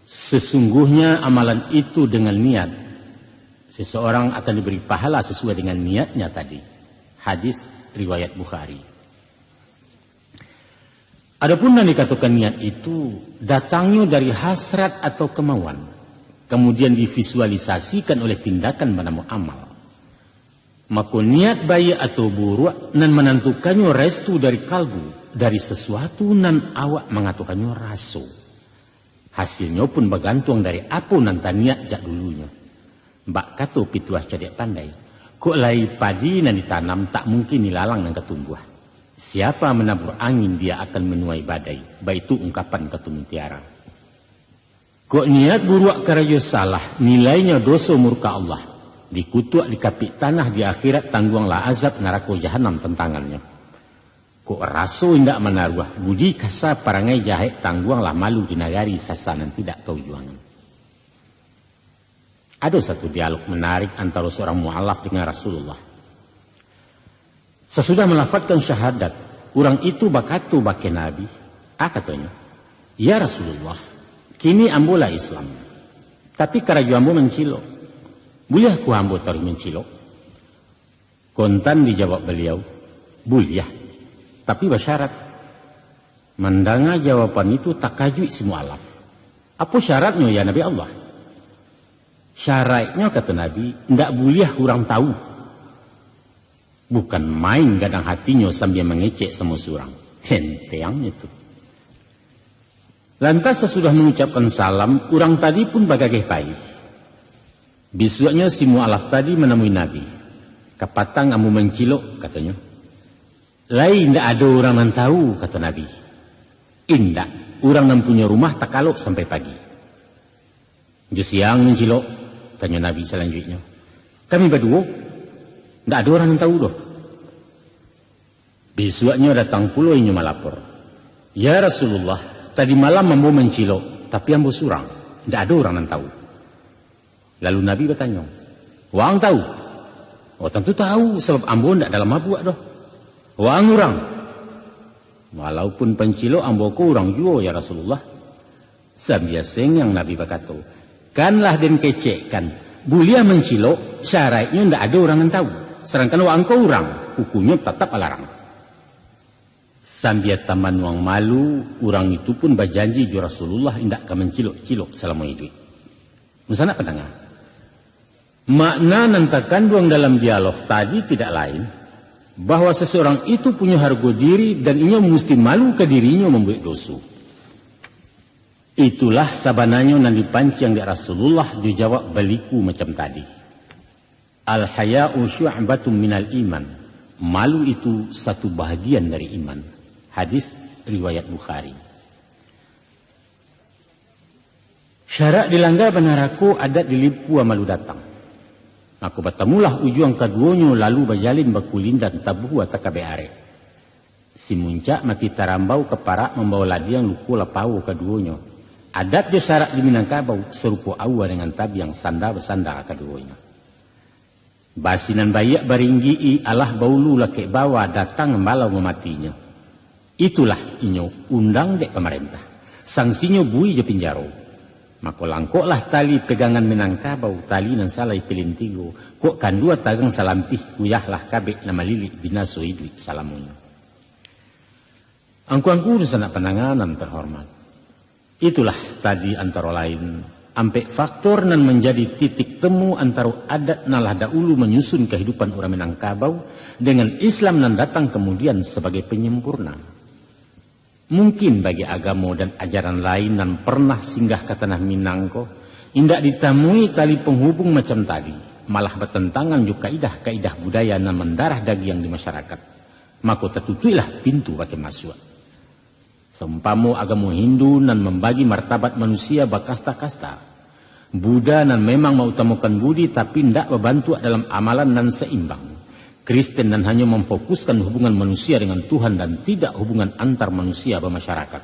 Sesungguhnya amalan itu dengan niat. Seseorang akan diberi pahala sesuai dengan niatnya tadi. Hadis riwayat Bukhari. Adapun yang dikatakan niat itu datangnya dari hasrat atau kemauan, kemudian divisualisasikan oleh tindakan bernama amal. Maka niat baik atau buruk nan menentukannya restu dari kalbu, dari sesuatu nan awak mengatakannya raso. Hasilnya pun bergantung dari apa nan niat jak dulunya. Mbak kata pituah cedek pandai, kok lai padi nan ditanam tak mungkin dilalang nan ketumbuh. Siapa menabur angin dia akan menuai badai. Baik itu ungkapan Ketua Mutiara. Kok niat buruk karayo salah, nilainya dosa murka Allah. Dikutuk di kapik tanah di akhirat tangguanglah azab neraka jahanam tentangannya. Kok raso indak menaruh, budi kasa parangai jahat tangguanglah malu di nagari sasanan tidak tahu juangan. Ada satu dialog menarik antara seorang mu'alaf dengan Rasulullah. Sesudah melafazkan syahadat, orang itu bakatu bake Nabi. Katanya, ya Rasulullah, kini ambolah Islam. Tapi karaju ambo mencilok. Boleh ku ambo taruh mencilok? Kontan dijawab beliau, boleh. Tapi bersyarat. Mendanga jawaban itu tak kajui semua alam. Apa syaratnya ya Nabi Allah? Syaratnya kata Nabi, tidak boleh orang tahu. Bukan main gadang hatinya sambil mengecek sama surang. Henteang itu. Lantas sesudah mengucapkan salam, orang tadi pun bagagai payah. Besoknya si mu'alaf tadi menemui Nabi. Kapatang amu mencilok, katanya. Lain tidak ada orang yang tahu, kata Nabi. Indak, orang yang punya rumah tak kalok sampai pagi. Jus siang mencilok, tanya Nabi selanjutnya. Kami berdua. Tidak ada orang yang tahu doh. Besoknya datang pula ini melapor. Ya Rasulullah, tadi malam ambo mencilok, tapi ambo surang. Tidak ada orang yang tahu. Lalu Nabi bertanya, wang tahu? Oh tentu tahu, sebab ambo tidak dalam mabuk doh. Wang orang. Walaupun pencilok ambo ko orang juga ya Rasulullah. Sambiaseng yang Nabi berkata, kanlah den kecekkan. Bulia mencilok, syaratnya tidak ada orang yang tahu. Sedangkan wang kau orang, hukumnya tetap alarang. Sambil taman wang malu, orang itu pun berjanji jo Rasulullah tidak akan mencilok-cilok selama hidup. Misalnya pendengar, makna nantakan duang dalam dialog tadi tidak lain, bahwa seseorang itu punya harga diri dan ia mesti malu ke dirinya membuat dosa. Itulah sabananya yang dipancing di Rasulullah dijawab baliku macam tadi. Al-haya'u syu'batun minal iman. Malu itu satu bahagian dari iman. Hadis riwayat Bukhari. Syarak dilanggar benaraku adat dilipu amalu datang. Aku bertemulah ujung keduanya lalu bajalin bakulin dan tabuh atakabe are. Si muncak mati tarambau keparak membawa ladiang luku lapau keduanya. Adat je syarak di Minangkabau serupa awa dengan tabiang sanda bersanda keduanya. Basinan bayak baringgi alah baulu laki bawa datang membalau mematinya. Itulah inyo undang dek pemerintah. Sanksinya bui je pinjaro. Maka langkoklah tali pegangan Minangkabau, tali nan salai pelintigo. Kok kan dua tagang salampih kuyahlah kabek nama lili binaso idwi salamunya. Angku-angku sanak penanganan terhormat. Itulah tadi antara lain ampe faktor nan menjadi titik temu antara adat nalah dahulu menyusun kehidupan orang Minangkabau dengan Islam nan datang kemudian sebagai penyempurna. Mungkin bagi agama dan ajaran lain yang pernah singgah ke tanah Minangko, indak ditemui tali penghubung macam tadi, malah bertentangan juga kaidah-kaidah budaya yang mendarah daging di masyarakat. Maka tertutuilah pintu bagi masuk. Seumpama agama Hindu nan membagi martabat manusia bakasta-kasta. Buddha nan memang mengutamakan budi tapi tidak membantu dalam amalan nan seimbang. Kristen dan hanya memfokuskan hubungan manusia dengan Tuhan dan tidak hubungan antar manusia bermasyarakat.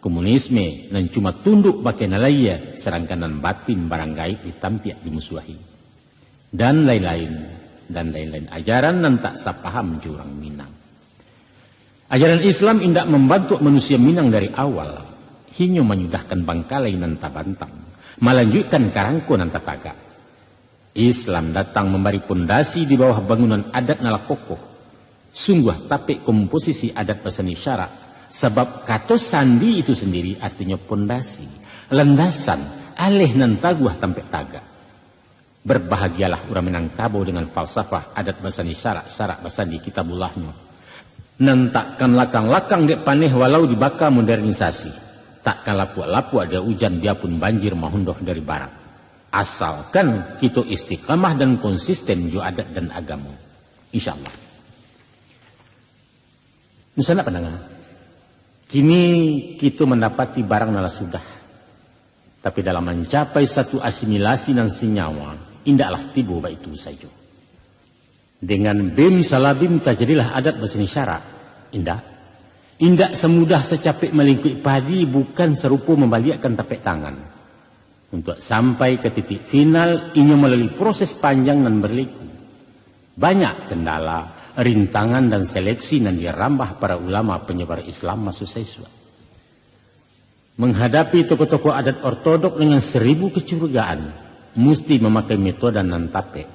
Komunisme dan cuma tunduk pakai nalaya sedangkan dan batin barang gaib ditampiak dimusuhi. Dan lain-lain ajaran dan tak sapaham jurang Minang. Ajaran Islam indak membantu manusia Minang dari awal. Hanya menyudahkan bangkalai nan tabantang. Melanjutkan karangko nan tataga. Islam datang memberi pondasi di bawah bangunan adat nala kokoh. Sungguh tapi komposisi adat pesani syarak. Sebab kata sandi itu sendiri artinya pondasi, landasan, alih nan taguah tampek taga. Berbahagialah orang Minangkabau dengan falsafah adat pesani syarak pesani kitabullahnya. Nan takkan lakang-lakang dek paneh walau dibaka modernisasi. Takkan lapuk-lapuk ada hujan biarpun banjir mahundoh dari barat. Asalkan kita istiqamah dan konsisten jo adat dan agama. InsyaAllah. Misalnya pandangan. Kini kita mendapati barang nala sudah. Tapi dalam mencapai satu asimilasi dan senyawa, indaklah tiba baik itu saja. Dengan bim salabim terjadilah adat berseni syarak. Indak semudah secapek melingkup padi bukan serupa membalikkan tapak tangan. Untuk sampai ke titik final, ini melalui proses panjang dan berliku. Banyak kendala, rintangan dan seleksi yang dirambah para ulama penyebar Islam masuk siswa. Menghadapi tokoh-tokoh adat ortodok dengan 1000 kecurigaan, mesti memakai metode nan tape.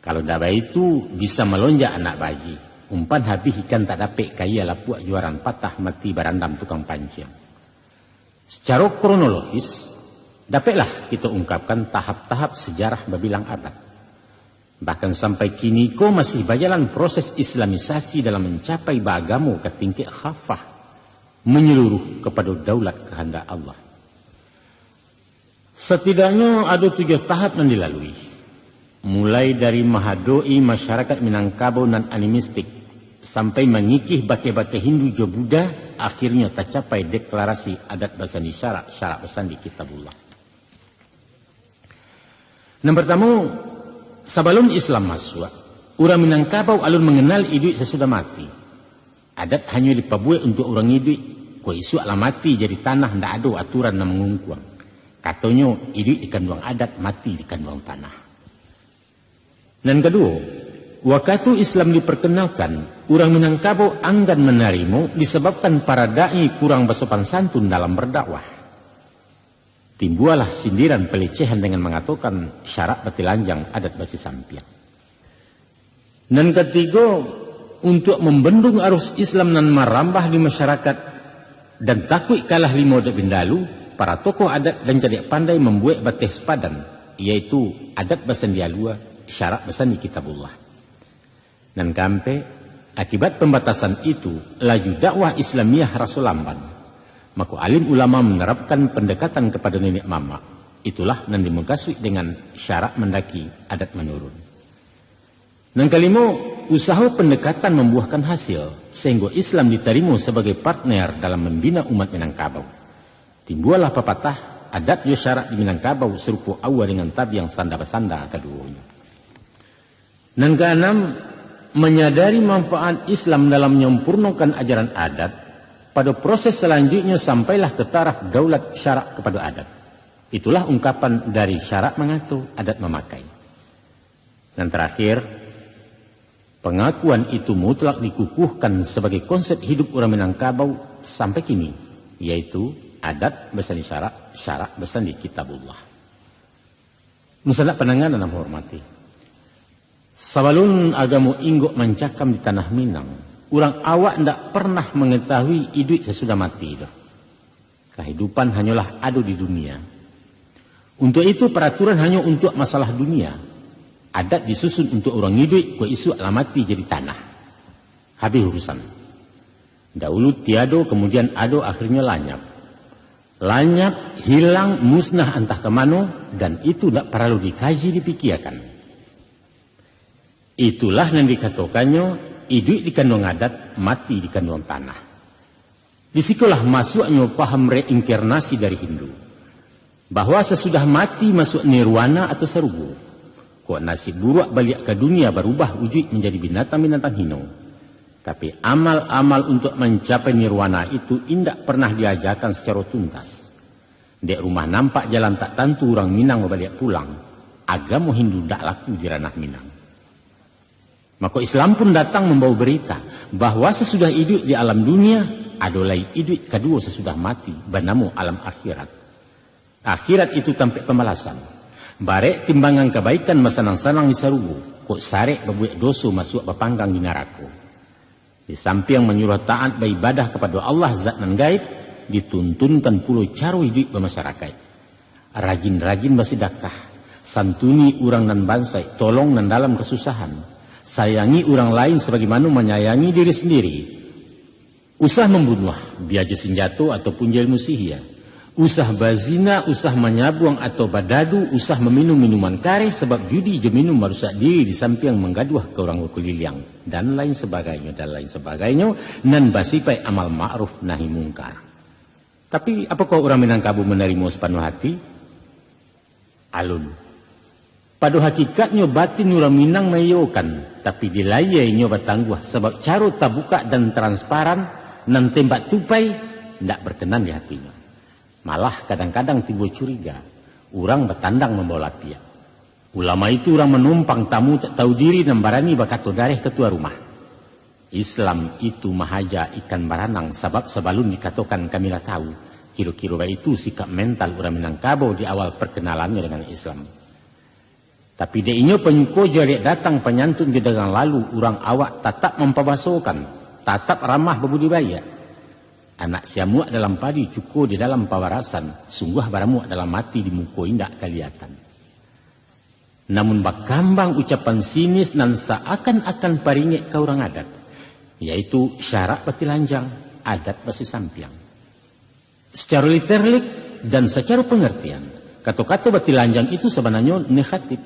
Kalau daba itu bisa melonjak anak bayi. Umpan habis ikan tak dapat kaya lapuak juaran patah mati barandam tukang pancing. Secara kronologis, dapatlah kita ungkapkan tahap-tahap sejarah babilang abad. Bahkan sampai kini kau masih berjalan proses islamisasi dalam mencapai beragama ke tingkat khafah. Menyeluruh kepada daulat kehendak Allah. Setidaknya ada 7 tahap yang dilalui. Mulai dari mahadoi masyarakat Minangkabau dan animistik. Sampai mengikih bake-bake Hindu jo Buddha. Akhirnya tercapai deklarasi adat basani syarak basani kitabullah. Yang pertama, sebelum Islam masuk, orang Minangkabau alun mengenal hidup sesudah mati. Adat hanya dipabuat untuk orang hidup, kau isu lah mati jadi tanah, tidak ada aturan yang mengungkuang. Katanya hidup dikandung adat, mati dikandung tanah. Dan kedua, waktu Islam diperkenalkan, orang Minangkabau enggan menerima disebabkan para dai kurang bersopan santun dalam berdakwah. Timbullah sindiran pelecehan dengan mengatakan syarak betilanjang adat basi sampian. Dan ketiga, untuk membendung arus Islam dan merambah di masyarakat dan takut kalah limo dek bindalu, para tokoh adat dan cadik pandai membuat batis padan, yaitu adat basan dialua, syarak basan di kitabullah. Dan kampe, akibat pembatasan itu, laju dakwah Islamiyah rasa lamban. Maka alim ulama menerapkan pendekatan kepada nenek mama. Itulah yang dimengkasui dengan syarak mendaki adat menurun. Dan kelima, usaha pendekatan membuahkan hasil sehingga Islam diterima sebagai partner dalam membina umat Minangkabau. Timbullah pepatah adat yo syarat di Minangkabau serupa awal dengan tabi yang sanda-basanda keduanya. Dan keenam, menyadari manfaat Islam dalam menyempurnakan ajaran adat, pada proses selanjutnya sampailah ke taraf daulat syarak kepada adat. Itulah ungkapan dari syarak mengatur, adat memakai. Dan terakhir, pengakuan itu mutlak dikukuhkan sebagai konsep hidup orang Minangkabau sampai kini, yaitu adat bersandi syarak, syarak bersandi kitabullah. Misalnya penanganan yang hormati. Sebelum agama inggok mencakam di tanah Minang, orang awak tidak pernah mengetahui hidup sesudah mati itu. Kehidupan hanyalah ada di dunia. Untuk itu peraturan hanya untuk masalah dunia. Adat disusun untuk orang hidup, kau isu alamati jadi tanah. Habis urusan. Dahulu tiado, kemudian ado, akhirnya lanyap. Lanyap, hilang, musnah entah kemana, dan itu tidak perlu dikaji, dipikirkan. Itulah yang dikatakannya, hidup di kandung adat, mati di kandung tanah. Disitulah masuknya paham reinkarnasi dari Hindu. Bahwa sesudah mati masuk nirwana atau serubu. Kok nasib buruk balik ke dunia berubah wujud menjadi binatang-binatang hino. Tapi amal-amal untuk mencapai nirwana itu indak pernah diajarkan secara tuntas. Dek rumah nampak jalan tak tentu orang Minang balik pulang. Agama Hindu tak laku di ranah Minang. Maka Islam pun datang membawa berita bahwa sesudah hidup di alam dunia adalah hidup kedua sesudah mati bernama alam akhirat. Akhirat itu tanpa pembalasan. Barek timbangan kebaikan masanang-sanang di sarubu. Kok sarek berbuat dosa masuk berpanggang di neraka. Di samping menyuruh taat beribadah kepada Allah zat nan gaib, dituntunkan pula cara hidup bermasyarakat. Rajin-rajin bersedekah, santuni orang nan bansai, tolong nan dalam kesusahan, sayangi orang lain sebagaimana menyayangi diri sendiri. Usah membunuh, biaja senjata ataupun ilmu sihir. Usah bazina, usah menyabuang atau badadu, usah meminum minuman kare sebab judi je minum merusak diri di samping menggaduh ke orang kuliliang dan lain sebagainya nan basipai amal ma'ruf nahi mungkar. Tapi apakah orang Minangkabau menerima sepenuh hati? Alun. Pada hakikatnya batin orang Minang mayokan, tapi dilayainya bertangguh sebab cara terbuka dan transparan nan tembak tupai tidak berkenan di hatinya. Malah kadang-kadang timbul curiga. Orang bertandang membawa pihak. Ulama itu orang menumpang tamu tak tahu diri dan barani bakato dareh ketua rumah. Islam itu mahaja ikan baranang sebab sebelum dikatakan kamilah tahu. Kira-kira itu sikap mental orang Minangkabau di awal perkenalannya dengan Islam. Tapi dia penyuko jari datang penyantun di dagang lalu orang awak tetap memperbasokan. Tetap ramah berbudidaya. Anak siamuak dalam padi, cuko di dalam pawarasan, sungguh baramuak dalam mati di muka indak kelihatan. Namun bakambang ucapan sinis dan seakan-akan paringek ke orang adat, yaitu syarak pati lanjang, adat pasti sampiang. Secara literik dan secara pengertian, kata-kata pati lanjang itu sebenarnya negatif.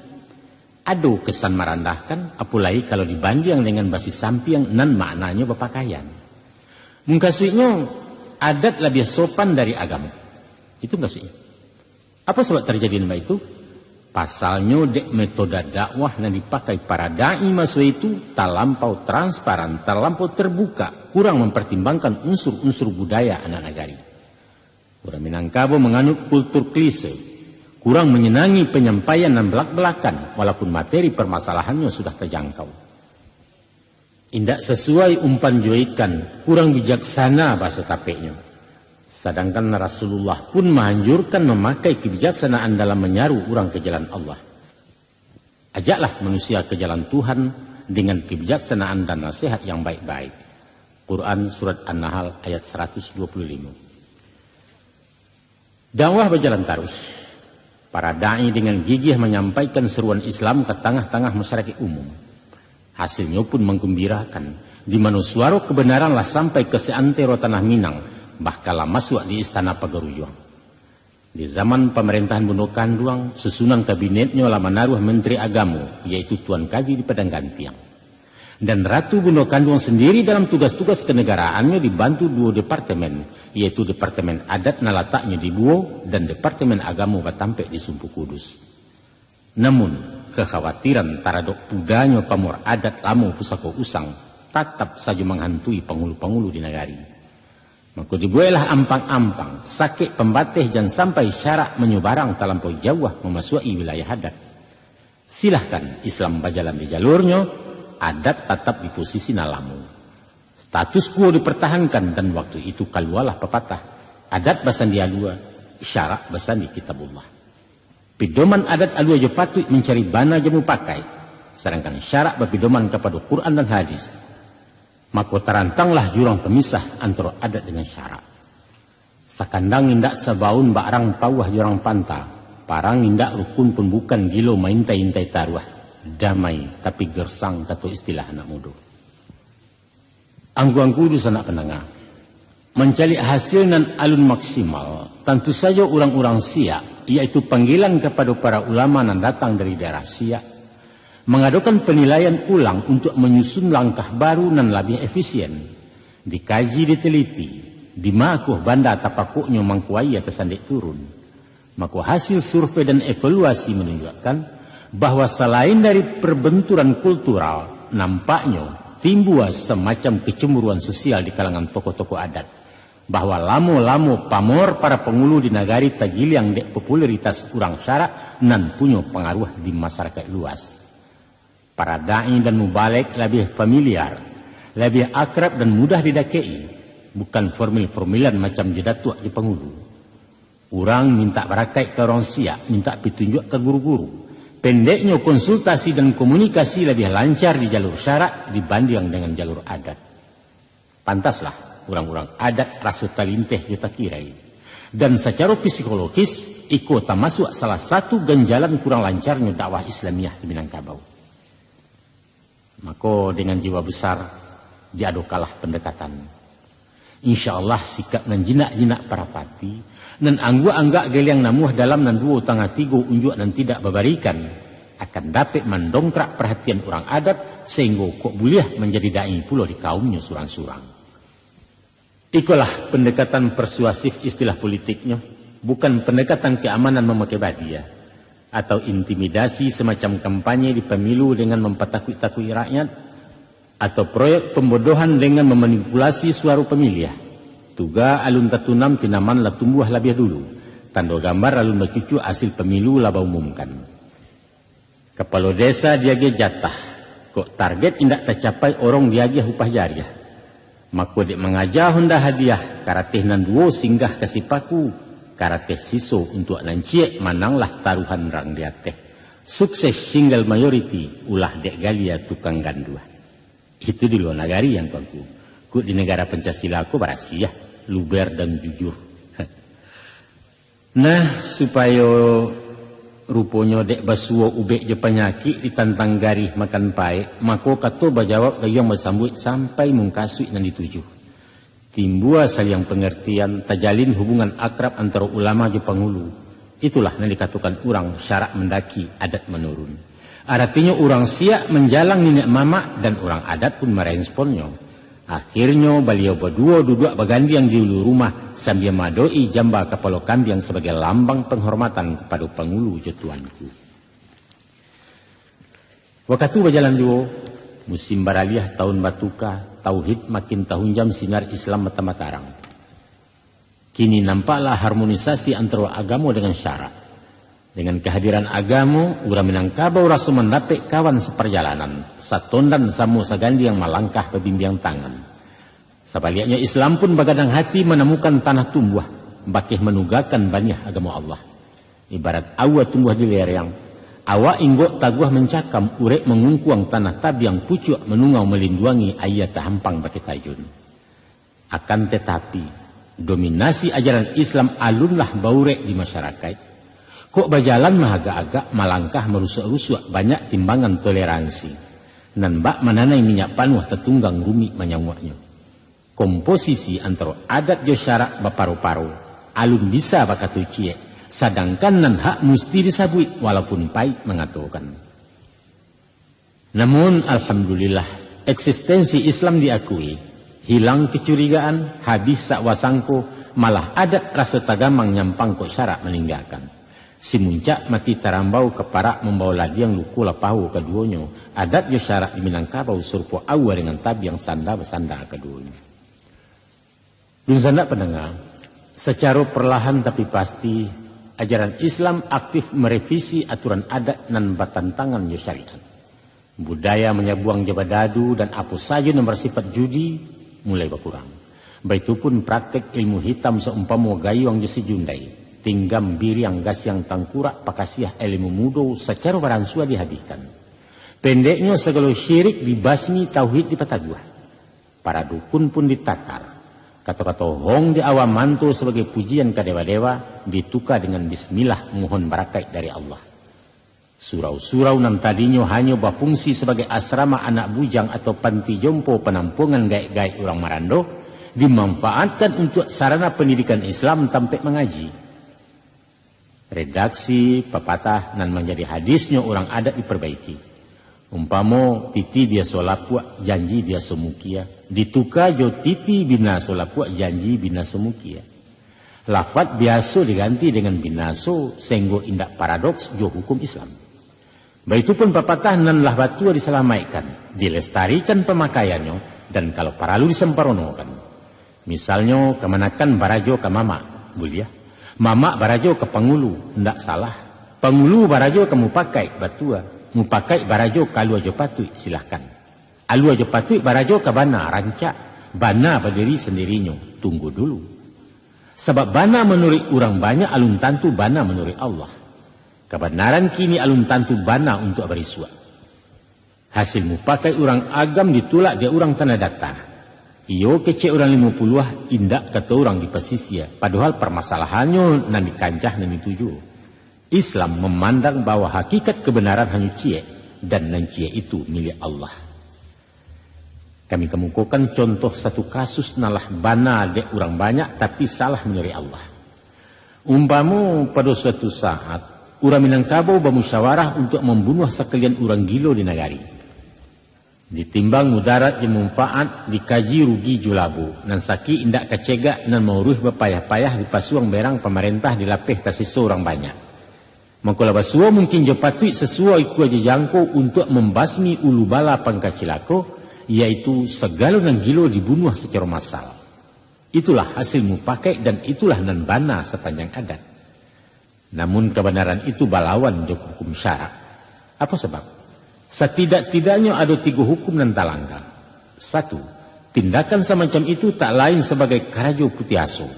Ada kesan merendahkan, apalagi kalau dibanding dengan basi sampiang nan maknanya berpakaian. Mengkasuinya adat lebih sopan dari agama. Itu maksudnya. Apa sebab terjadi nama itu? Pasalnya dek metode dakwah yang dipakai para da'i masa itu terlampau transparan, terlampau terbuka, kurang mempertimbangkan unsur-unsur budaya anak negari. Orang Minangkabau menganut kultur klise, kurang menyenangi penyampaian dan belak-belakan walaupun materi permasalahannya sudah terjangkau. Indak sesuai umpan joikan, kurang bijaksana bahasa tapeknya. Sedangkan Rasulullah pun menganjurkan memakai kebijaksanaan dalam menyaru orang ke jalan Allah. Ajaklah manusia ke jalan Tuhan dengan kebijaksanaan dan nasihat yang baik-baik. Quran Surat An-Nahl ayat 125. Dakwah berjalan terus. Para da'i dengan gigih menyampaikan seruan Islam ke tengah-tengah masyarakat umum. Hasilnya pun menggembirakan, di mana suara kebenaranlah sampai ke seantero tanah Minang, bahkan masuk di istana Pagaruyuang. Di zaman pemerintahan Bondo Kanduang, susunan kabinetnya lah menaruh menteri agama, yaitu Tuan Kaji di Padang Gantiang. Dan Ratu Bundo Kandung sendiri dalam tugas-tugas kenegaraannya dibantu dua departemen, yaitu Departemen Adat na letaknya di Buo dan Departemen Agama Batampe di Sumpu Kudus. Namun, kekhawatiran taradok pudanya pamor adat lamu pusako usang tetap saja menghantui penghulu-penghulu di negari. Maka dibuailah ampang-ampang, sakit pembatih dan sampai syarak menyebarang terlampau jauh memasuki wilayah adat. Silahkan Islam berjalan di jalurnya, adat tetap di posisi nalamu. Status quo dipertahankan dan waktu itu kalualah pepatah. Adat basandi alua, syarak basandi kitabullah. Pedoman adat alua jo patut mencari bana jamu pakai. Sedangkan syarak berpedoman kepada Quran dan hadis. Maka terantanglah jurang pemisah antara adat dengan syarak. Sakandang indak sebaun barang pawah jurang panta. Parang indak rukun pun bukan gilo maintai-intai taruah. Damai tapi gersang kata istilah anak muda. Angguang kudus anak penengah. Mencari hasil dan alun maksimal. Tentu saja orang-orang Siak, yaitu panggilan kepada para ulama yang datang dari daerah Siak, mengadakan penilaian ulang untuk menyusun langkah baru dan lebih efisien. Dikaji diteliti, dimakuh banda tapakuknya mangkuai atas andik turun. Maka hasil survei dan evaluasi menunjukkan bahwa selain dari perbenturan kultural, nampaknya timbul semacam kecemburuan sosial di kalangan tokoh-tokoh adat. Bahwa lamo-lamo pamor para pengulu di negari tagil yang dek popularitas kurang syarak dan punya pengaruh di masyarakat luas. Para da'i dan mubalik lebih familiar, lebih akrab dan mudah didakei, bukan formil-formilan macam jedatua di pengulu. Orang minta berakai ke orang Siak, minta petunjuk ke guru-guru. Pendeknya konsultasi dan komunikasi lebih lancar di jalur syarak dibanding dengan jalur adat. Pantaslah orang-orang adat rasa talinteh kita kirai. Dan secara psikologis, ikut termasuk salah satu ganjalan kurang lancarnya dakwah Islamiyah di Minangkabau. Maka dengan jiwa besar, diadokalah pendekatan. Insya Allah sikap dan jinak-jinak para pati dan anggak-anggak geliang namuh dalam dan dua tangga tiga unjuk dan tidak babarikan akan dapat mendongkrak perhatian orang adat sehingga kok boleh menjadi da'i pula di kaumnya surang-surang. Itulah pendekatan persuasif istilah politiknya, bukan pendekatan keamanan memakai badia atau intimidasi semacam kampanye di pemilu dengan mempetakui-takui rakyat atau proyek pembodohan dengan memanipulasi suara pemilih. Tuga alun tatunam tinaman lah tumbuh lebih dulu. Tanda gambar alun bercucu hasil pemilu lah umumkan. Kepala desa diage jatah. Kok target indak tercapai orang diage upah jariah. Maka dek mengajar honda hadiah. Karateh nan duo singgah kasih paku. Karateh siso untuk nanciek mananglah taruhan rang diateh. Sukses single majority ulah dek galia tukang gandua. Itu di luar negari yang tuanku. Kuk di negara Pancasila aku berasiah. Luber dan jujur. Nah, supaya rupanya dek basuo ubek je penyakit ditantang garih makan paek, maka kato bajawab gayang bersambut sampai mungkasui dan dituju. Timbua saling pengertian, tajalin hubungan akrab antara ulama je penghulu. Itulah yang dikatakan orang syarak mendaki, adat menurun. Artinya orang Siak menjalang nenek mama dan orang adat pun meresponnya. Akhirnya beliau berdua duduk bergandian di ulu rumah sambil madoi jamba kepala kambing sebagai lambang penghormatan kepada penghulu jetuanku. Waktu berjalan juga, musim baraliah tahun batuka, tauhid makin tahun jam sinar Islam mata-matarang. Kini nampaklah harmonisasi antara agama dengan syarak. Dengan kehadiran agama, urang Minangkabau rasa mendapat kawan seperjalanan, satondan samu sagandi yang melangkah pembimbing tangan. Sebaliknya Islam pun begadang hati menemukan tanah tumbuh, bakih menugakan banyak agama Allah. Ibarat awa tumbuh di lereng, awa inggok taguah mencakam, urek mengungkuang tanah tabiang pucuk menungau melindungi ayat tahampang baki tajun. Akan tetapi, dominasi ajaran Islam alunlah baurek di masyarakat. Kok berjalan agak-agak malangkah merusuk-rusuk banyak timbangan toleransi. Dan bak menanai minyak panuh tertunggang rumi menyangwaknya. Komposisi antara adat jo syarak baparu-paru, alun bisa bakatu cie, sedangkan nan hak mesti disabui walaupun pahit mengatakan. Namun alhamdulillah eksistensi Islam diakui, hilang kecurigaan, habis sakwasangko, malah adat rasa tagamang nyampang kok syarak meninggalkan. Si muncak mati tarambau keparak membawa ladiang luku lapahu keduanya, adat yo syarak di Minangkabau serupa awa dengan tabi yang sanda keduanya. Dun sanda pendengar, secara perlahan tapi pasti, ajaran Islam aktif merevisi aturan adat dan batantangan yo syariat. Budaya menyabuang jabadadu dan apa saja yang bersifat judi mulai berkurang. Baitupun praktek ilmu hitam seumpama gayung jesi jundai, tinggam biriang gasyang tangkurak pakasiah ilmu mudo secara baransua dihabiskan. Pendeknya segala syirik dibasmi, tauhid dipataguah. Para dukun pun ditatar. Kata-kata hong di awam mantu sebagai pujian ke dewa-dewa ditukar dengan bismillah mohon barakat dari Allah. Surau-surau nan tadinya hanya berfungsi sebagai asrama anak bujang atau panti jompo penampungan gaik-gaik orang Marando dimanfaatkan untuk sarana pendidikan Islam sampai mengaji. Redaksi, pepatah nan menjadi hadisnya orang adat diperbaiki. Umpamo titi dia solapua janji dia semukia, dituka jo titi bina solapua janji bina semukia. Lafat biasa diganti dengan binaso sehingga indak paradoks jo hukum Islam. Baitupun pepatah nan lah batua diselamaikan, dilestarikan pemakaiannya, dan kalau paralu disemperonokan. Misalnya kemanakan barajo ke mama, bulia. Mama barajo ke pengulu, ndak salah. Pengulu barajo ke mupakai, batua. Mupakai barajo ke alu ajo patui, silahkan. Alu ajo patui barajo ke bana, rancak. Bana berdiri sendirinya, tunggu dulu. Sebab bana menurut orang banyak, alun tantu bana menurut Allah. Kebenaran kini alun tantu bana untuk beriswa. Hasil mupakai orang agam ditulak dia orang tanah data. Iyo kecek orang 50 indak kata orang di pesisir. Padahal permasalahannya nan dikancah nan dituju. Islam memandang bahwa hakikat kebenaran hanya cie dan nan cie itu milik Allah. Kami kemukakan contoh satu kasus nalah bana dek orang banyak tapi salah menurut Allah. Umpamu pada suatu saat orang Minangkabau bermusyawarah untuk membunuh sekalian orang gilo di negari. Ditimbang mudarat yang manfaat dikaji rugi julabu. Nan saki indak kecegak nan mauruh berpayah-payah di pasuang berang pemerintah dilapih tasiso orang banyak. Maka basua mungkin jepatui sesuai ku aja jangkau untuk membasmi ulu bala pangkacilako, yaitu segala nan gilo dibunuh secara massal. Itulah hasil mupakai dan itulah nan bana sepanjang adat. Namun kebenaran itu balawan jok hukum syarak. Apa sebab? Setidak-tidaknya ada 3 hukum dan talangga. 1. Tindakan semacam itu tak lain sebagai karajo putiaso.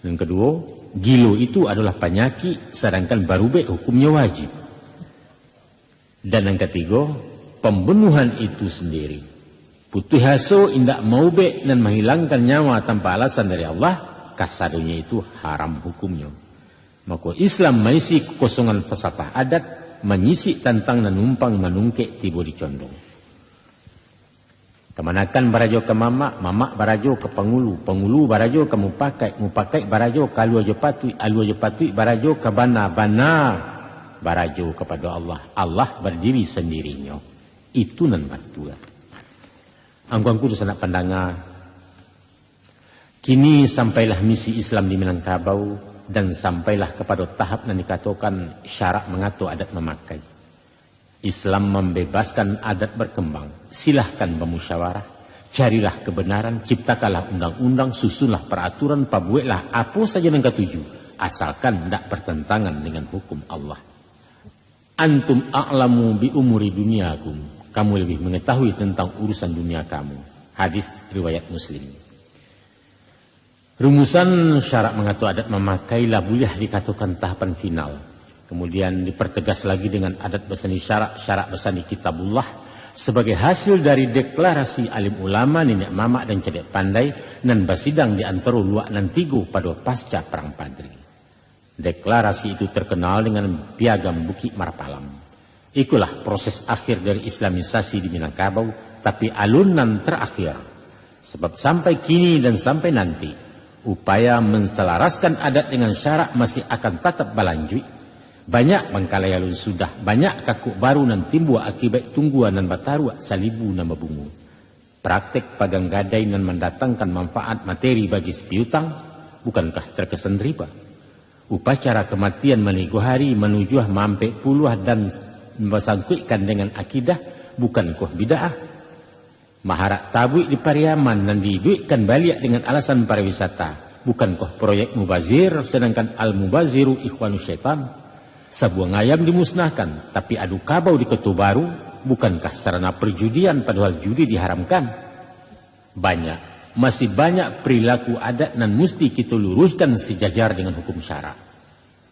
Yang kedua, gilo itu adalah penyakit sedangkan barubek hukumnya wajib. Dan yang ketiga, pembunuhan itu sendiri. Putiaso indak maubek dan menghilangkan nyawa tanpa alasan dari Allah, kasadunya itu haram hukumnya. Maka Islam mengisi kekosongan falsafah adat, menyisi tantang dan numpang menungkek tiba dicondong. Kemanakan barajo ke mama, mama barajo ke pengulu, pengulu barajo ke mupakai, mupakai barajo ke alu ajo patui barajo ke bana, barajo kepada Allah. Allah berdiri sendirinya. Itu nan batua. Angkuangku sanak pandangan. Kini sampailah misi Islam di Minangkabau. Dan sampailah kepada tahap yang dikatakan syarak mengatur adat memakai. Islam membebaskan adat berkembang. Silahkan bermusyawarah. Carilah kebenaran. Ciptakanlah undang-undang. Susunlah peraturan. Pabuatlah apa saja yang ketuju. Asalkan tidak bertentangan dengan hukum Allah. Antum a'lamu bi umuri duniakum. Kamu lebih mengetahui tentang urusan dunia kamu. Hadis riwayat Muslim. Rumusan syarak mengatur adat memakailah boleh dikatakan tahapan final. Kemudian dipertegas lagi dengan adat besani syarak besani kitabullah sebagai hasil dari deklarasi alim ulama, nenek mama dan cedek pandai nan basidang di antara luak nan tigo pada pasca perang Padri. Deklarasi itu terkenal dengan Piagam Bukit Marpalam. Itulah proses akhir dari Islamisasi di Minangkabau, tapi alunan terakhir. Sebab sampai kini dan sampai nanti upaya menselaraskan adat dengan syarak masih akan tetap berlanjut. Banyak bangkalayalun sudah, banyak kakuk baru nan timbul akibat tungguan nan bataru salibu nan babungu. Praktek pagang gadai dan mendatangkan manfaat materi bagi piutang, bukankah terkesan riba? Upacara kematian menigo hari menuju mampe puluh dan bersangkuikan dengan akidah, bukankah bid'ah? Maharak tabui di Pariaman dan diduitkan balik dengan alasan pariwisata, bukankah proyek mubazir, sedangkan al-mubaziru ikhwanu syaitan? Sebuah ngayam dimusnahkan, tapi adu kabau di Kota Baru, bukankah sarana perjudian padahal judi diharamkan? Masih banyak perilaku adat dan mesti kita luruskan sejajar dengan hukum syara.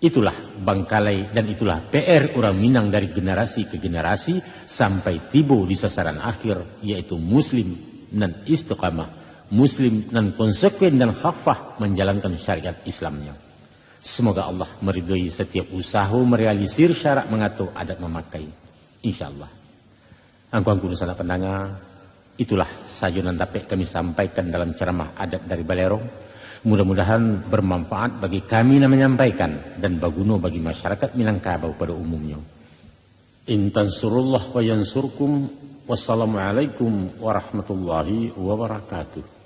Itulah bangkalai dan itulah PR orang Minang dari generasi ke generasi sampai tiba di sasaran akhir, yaitu muslim dan istiqamah, muslim dan konsekuen dan khafah menjalankan syariat Islamnya. Semoga Allah meridhoi setiap usaha merealisir syarat mengatur adat memakai, insyaallah. Angku salah pendengar, itulah sajunan dapat kami sampaikan dalam ceramah adat dari Balerong. Mudah-mudahan bermanfaat bagi kami yang menyampaikan dan berguna bagi masyarakat Minangkabau pada umumnya. In tansurullah wa yansurkum. Wassalamualaikum warahmatullahi wabarakatuh.